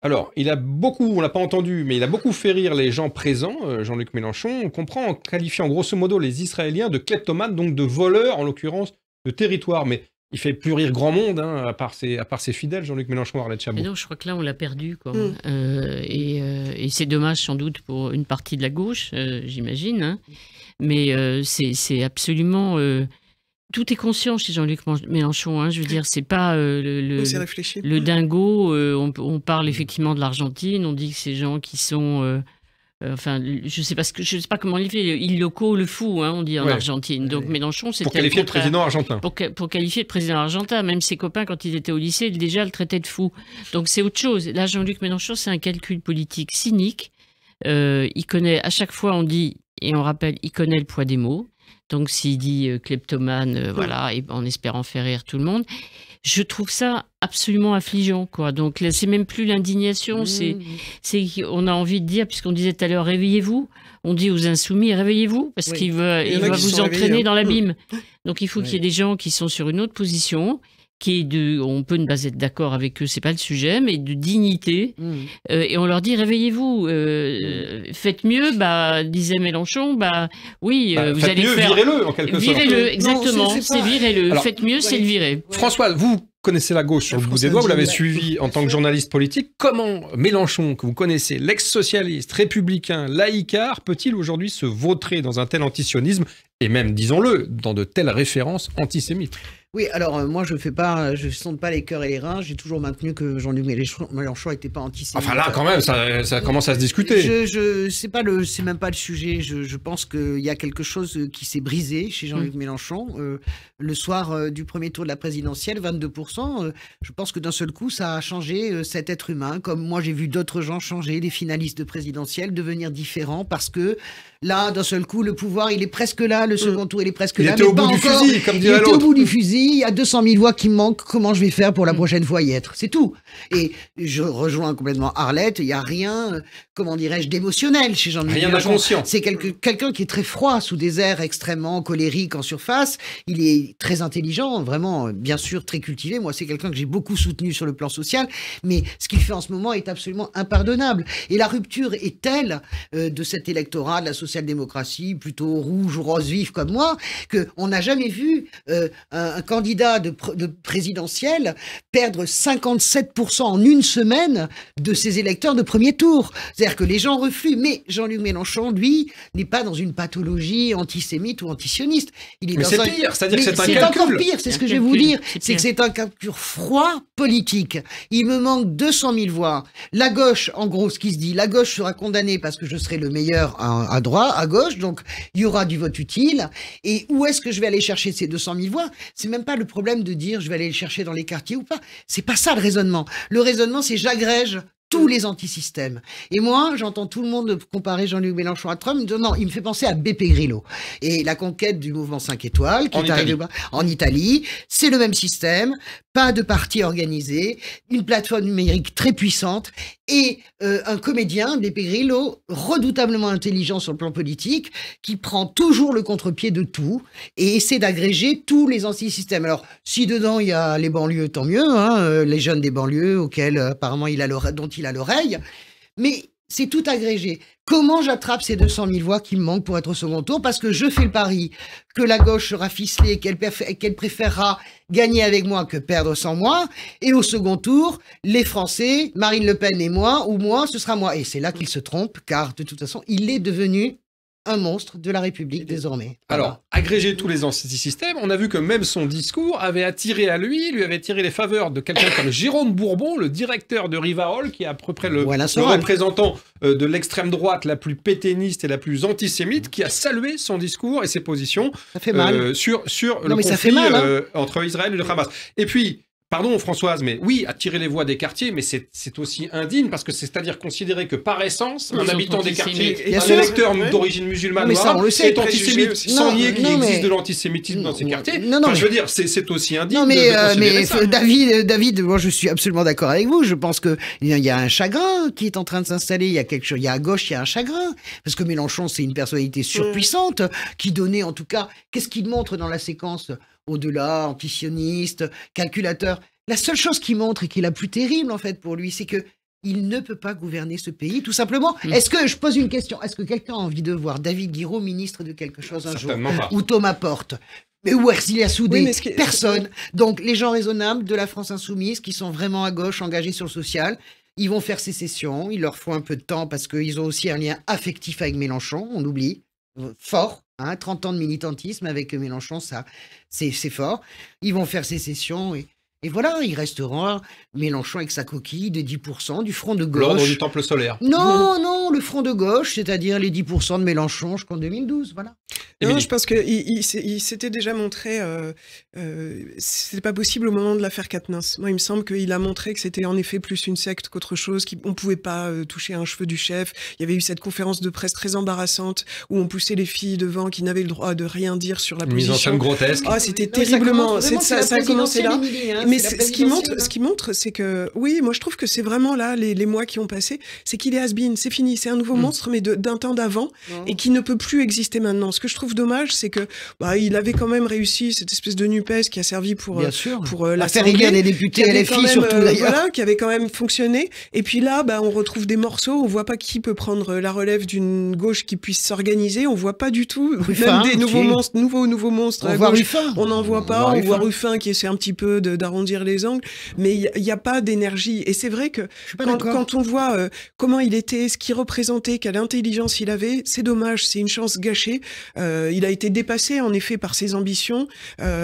Alors, il a beaucoup, on l'a pas entendu, mais il a beaucoup fait rire les gens présents, Jean-Luc Mélenchon. On comprend en qualifiant grosso modo les Israéliens de kleptomanes, donc de voleurs, en l'occurrence, de territoire. Mais il fait plus rire grand monde, à part ses fidèles, Jean-Luc Mélenchon, Arlette Chabot. Non, je crois que là, on l'a perdu, quoi. Et c'est dommage, sans doute, pour une partie de la gauche, j'imagine. Mais c'est absolument... tout est conscient chez Jean-Luc Mélenchon. Je veux dire, c'est pas le dingo. On parle effectivement de l'Argentine. On dit que ces gens qui sont... je sais pas comment il fait. Il loco, le fou, on dit en Argentine. Donc Mélenchon, c'était pour qualifier le président argentin. Pour qualifier le président argentin. Même ses copains, quand ils étaient au lycée, déjà le traitaient de fou. Donc c'est autre chose. Là, Jean-Luc Mélenchon, c'est un calcul politique cynique. Il connaît, à chaque fois, on dit, et on rappelle, il connaît le poids des mots. Donc s'il dit kleptomane, voilà, et en espérant faire rire tout le monde, je trouve ça absolument affligeant, quoi. Donc là, c'est même plus l'indignation, on a envie de dire, puisqu'on disait tout à l'heure, réveillez-vous. On dit aux insoumis, réveillez-vous, parce qu'il va vous entraîner dans l'abîme. Donc il faut qu'il y ait des gens qui sont sur une autre position qui est on peut ne pas être d'accord avec eux, c'est pas le sujet, mais de dignité. Et on leur dit réveillez-vous, faites mieux. Disait Mélenchon, oui, vous allez faire. Virez-le en quelque sorte. Virez-le, exactement. C'est virez-le. Alors, faites mieux, c'est le virer. François, vous connaissez la gauche sur le bout des doigts, vous l'avez suivi en tant que journaliste politique. Comment Mélenchon, que vous connaissez, l'ex-socialiste, républicain, laïcard, peut-il aujourd'hui se vautrer dans un tel antisionisme et même, disons-le, dans de telles références antisémites? Oui, alors moi je sonde pas les cœurs et les reins. J'ai toujours maintenu que Jean-Luc Mélenchon n'était pas antisémite. Enfin là, quand même, ça commence à se discuter. C'est même pas le sujet. Je pense qu'il y a quelque chose qui s'est brisé chez Jean-Luc Mélenchon. Le soir du premier tour de la présidentielle, 22%. Je pense que d'un seul coup, ça a changé cet être humain. Comme moi, j'ai vu d'autres gens changer, des finalistes de présidentielle, devenir différents parce que là, d'un seul coup, le pouvoir, il est presque là. Le second tour, il est presque là. Il était au bout du fusil, comme dirait l'autre. Il était au bout du fusil. Il y a 200 000 voix qui me manquent. Comment je vais faire pour la prochaine fois y être? C'est tout. Et je rejoins complètement Arlette. Il n'y a rien, comment dirais-je, d'émotionnel chez Jean-Luc Mélenchon. Rien d'inconscient. C'est quelqu'un qui est très froid sous des airs extrêmement colériques en surface. Il est très intelligent, vraiment, bien sûr, très cultivé. Moi, c'est quelqu'un que j'ai beaucoup soutenu sur le plan social. Mais ce qu'il fait en ce moment est absolument impardonnable. Et la rupture est telle de cet électorat de la social-démocratie, plutôt rouge ou rose vif comme moi, qu'on n'a jamais vu un candidat de présidentiel perdre 57% en une semaine de ses électeurs de premier tour. C'est-à-dire que les gens refluent. Mais Jean-Luc Mélenchon, lui, n'est pas dans une pathologie antisémite ou antisioniste. Mais c'est pire, c'est-à-dire que c'est un calcul. C'est encore pire, c'est ce que je vais vous dire. C'est que c'est un calcul froid politique. Il me manque 200 000 voix. La gauche, en gros, ce qui se dit, la gauche sera condamnée parce que je serai le meilleur à droite, à gauche, donc il y aura du vote utile. Et où est-ce que je vais aller chercher ces 200 000 voix? C'est même pas le problème de dire je vais aller le chercher dans les quartiers ou pas. C'est pas ça le raisonnement. Le raisonnement, c'est j'agrège tous les antisystèmes. Et moi, j'entends tout le monde comparer Jean-Luc Mélenchon à Trump. Non, il me fait penser à Beppe Grillo. Et la conquête du mouvement 5 étoiles, qui est arrivé en Italie, c'est le même système. Pas de parti organisé, une plateforme numérique très puissante et un comédien, Beppe Grillo, redoutablement intelligent sur le plan politique, qui prend toujours le contre-pied de tout et essaie d'agréger tous les antisystèmes. Alors, si dedans il y a les banlieues, tant mieux, hein, les jeunes des banlieues auxquels apparemment dont il a l'oreille, mais c'est tout agrégé. Comment j'attrape ces 200 000 voix qui me manquent pour être au second tour? Parce que je fais le pari que la gauche sera ficelée, qu'elle préférera gagner avec moi que perdre sans moi. Et au second tour, les Français, Marine Le Pen et moi, ou moi, ce sera moi. Et c'est là qu'il se trompe, car de toute façon, il est devenu un monstre de la République désormais. Alors, agréger tous les antisystèmes, on a vu que même son discours avait attiré à lui avait tiré les faveurs de quelqu'un comme Jérôme Bourbon, le directeur de Rivarol, qui est à peu près le représentant de l'extrême droite la plus pétainiste et la plus antisémite, qui a salué son discours et ses positions sur le conflit entre Israël et le Hamas. Et puis, pardon Françoise, mais oui, attirer les voix des quartiers, mais c'est aussi indigne, parce que c'est-à-dire considérer que par essence, un habitant des quartiers, un électeur d'origine musulmane est antisémite, sans nier qu'il existe de l'antisémitisme dans ces quartiers. Je veux dire, c'est aussi indigne de considérer ça. David, moi je suis absolument d'accord avec vous. Je pense qu'il y a un chagrin qui est en train de s'installer. Il y a quelque chose, il y a à gauche, il y a un chagrin. Parce que Mélenchon, c'est une personnalité surpuissante, qui donnait en tout cas, qu'est-ce qu'il montre dans la séquence au-delà, antisioniste, calculateur. La seule chose qu'il montre et qui est la plus terrible, en fait, pour lui, c'est que il ne peut pas gouverner ce pays, tout simplement. Est-ce que, je pose une question, est-ce que quelqu'un a envie de voir David Guiraud ministre de quelque chose un jour? Ou Thomas Porte? Ou Ercilia Soudé? Personne. Donc, les gens raisonnables de la France insoumise, qui sont vraiment à gauche, engagés sur le social, ils vont faire sécession, il leur faut un peu de temps, parce qu'ils ont aussi un lien affectif avec Mélenchon, on oublie, fort. 30 ans de militantisme avec Mélenchon, ça, c'est fort. Ils vont faire sécession et voilà, il restera Mélenchon avec sa coquille de 10% du front de gauche. L'ordre du temple solaire. Non, le front de gauche, c'est-à-dire les 10% de Mélenchon jusqu'en 2012, voilà. Non, je pense qu'il s'était déjà montré, c'était pas possible au moment de l'affaire Quatennens. Moi, il me semble qu'il a montré que c'était en effet plus une secte qu'autre chose, qu'on pouvait pas toucher un cheveu du chef. Il y avait eu cette conférence de presse très embarrassante où on poussait les filles devant qui n'avaient le droit de rien dire sur la position. Mise en scène grotesque. Ah, c'était terriblement. Ça a commencé là. Mais ce qui montre, c'est que, oui, moi je trouve que c'est vraiment là, les mois qui ont passé, c'est qu'il est has-been, c'est fini, c'est un nouveau monstre, mais d'un temps d'avant, et qui ne peut plus exister maintenant. Ce que je trouve trouve dommage, c'est que il avait quand même réussi cette espèce de NUPES qui a servi pour faire élire des députés LFI surtout d'ailleurs. Voilà, qui avait quand même fonctionné. Et puis là, on retrouve des morceaux. On voit pas qui peut prendre la relève d'une gauche qui puisse s'organiser. On voit pas du tout. Ruffin, même des nouveaux monstres. On voit Ruffin. On n'en voit pas. On voit Ruffin qui essaie un petit peu d'arrondir les angles. Mais il y a pas d'énergie. Et c'est vrai que quand on voit comment il était, ce qu'il représentait, quelle intelligence il avait, c'est dommage. C'est une chance gâchée. Il a été dépassé en effet par ses ambitions.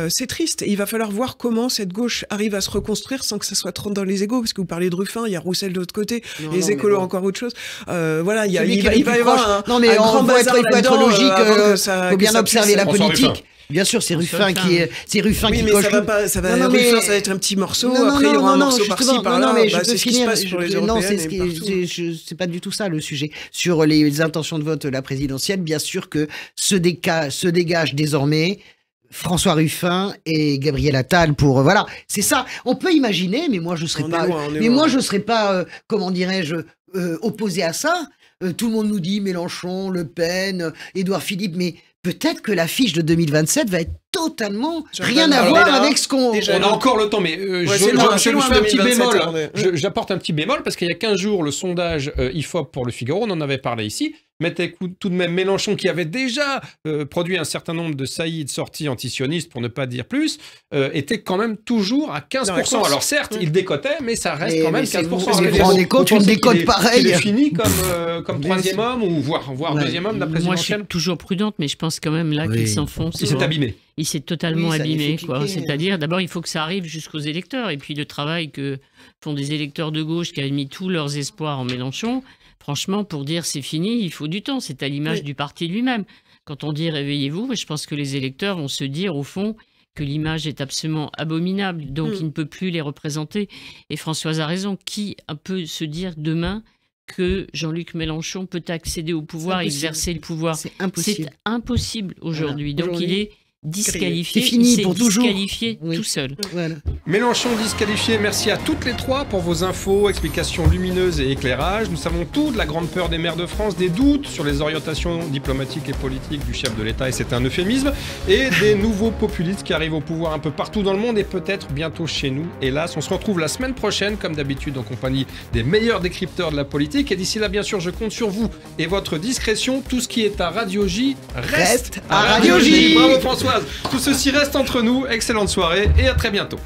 C'est triste. Et il va falloir voir comment cette gauche arrive à se reconstruire sans que ça soit trop dans les égos, parce que vous parlez de Ruffin, il y a Roussel de l'autre côté, les écolos encore autre chose. Voilà, il va y avoir un grand bazar il faut être logique, faut bien observer la François politique. Ruffin. Bien sûr, c'est Ruffin qui mais coche. Ruffin, ça va être un petit morceau. Après, il y aura un morceau par-ci, par-là. Mais je peux c'est ce qui se finir. passe sur les européennes. C'est pas du tout ça le sujet. Sur les intentions de vote de la présidentielle, bien sûr que se dégage désormais François Ruffin et Gabriel Attal pour voilà, c'est ça. On peut imaginer, mais moi je serais pas, comment dirais-je, opposé à ça. Tout le monde nous dit Mélenchon, Le Pen, Édouard Philippe, mais peut-être que l'affiche de 2027 va être totalement rien à voir avec ce qu'on... On a encore le temps, mais je fais un petit bémol. J'apporte un petit bémol parce qu'il y a 15 jours, le sondage IFOP pour Le Figaro, on en avait parlé ici, mettait tout de même Mélenchon, qui avait déjà produit un certain nombre de saillies de sorties antisionistes, pour ne pas dire plus, était quand même toujours à 15%. Alors certes, il décotait, mais ça reste quand même 15%. Vous vous rendez compte, une décote pareille. Il est fini comme troisième homme, ou voire deuxième homme de la présidentielle. Moi, je suis toujours prudente, mais je pense quand même là qu'il s'enfonce. Il s'est abîmé. Il s'est totalement abîmé, quoi. C'est-à-dire, d'abord, il faut que ça arrive jusqu'aux électeurs. Et puis, le travail que font des électeurs de gauche qui avaient mis tous leurs espoirs en Mélenchon, franchement, pour dire c'est fini, il faut du temps. C'est à l'image du parti lui-même. Quand on dit réveillez-vous, je pense que les électeurs vont se dire, au fond, que l'image est absolument abominable. Donc, il ne peut plus les représenter. Et Françoise a raison. Qui peut se dire demain que Jean-Luc Mélenchon peut accéder au pouvoir, exercer le pouvoir? C'est impossible. C'est impossible aujourd'hui. Voilà. Donc, il est disqualifié. C'est fini pour toujours. Disqualifié tout seul. Voilà. Mélenchon disqualifié, merci à toutes les trois pour vos infos, explications lumineuses et éclairages. Nous savons tout de la grande peur des maires de France, des doutes sur les orientations diplomatiques et politiques du chef de l'État, et c'est un euphémisme, et des nouveaux populistes qui arrivent au pouvoir un peu partout dans le monde et peut-être bientôt chez nous. Hélas, on se retrouve la semaine prochaine, comme d'habitude, en compagnie des meilleurs décrypteurs de la politique. Et d'ici là, bien sûr, je compte sur vous et votre discrétion. Tout ce qui est à Radio J reste à Radio J. Bravo François. Tout ceci reste entre nous. Excellente soirée et à très bientôt.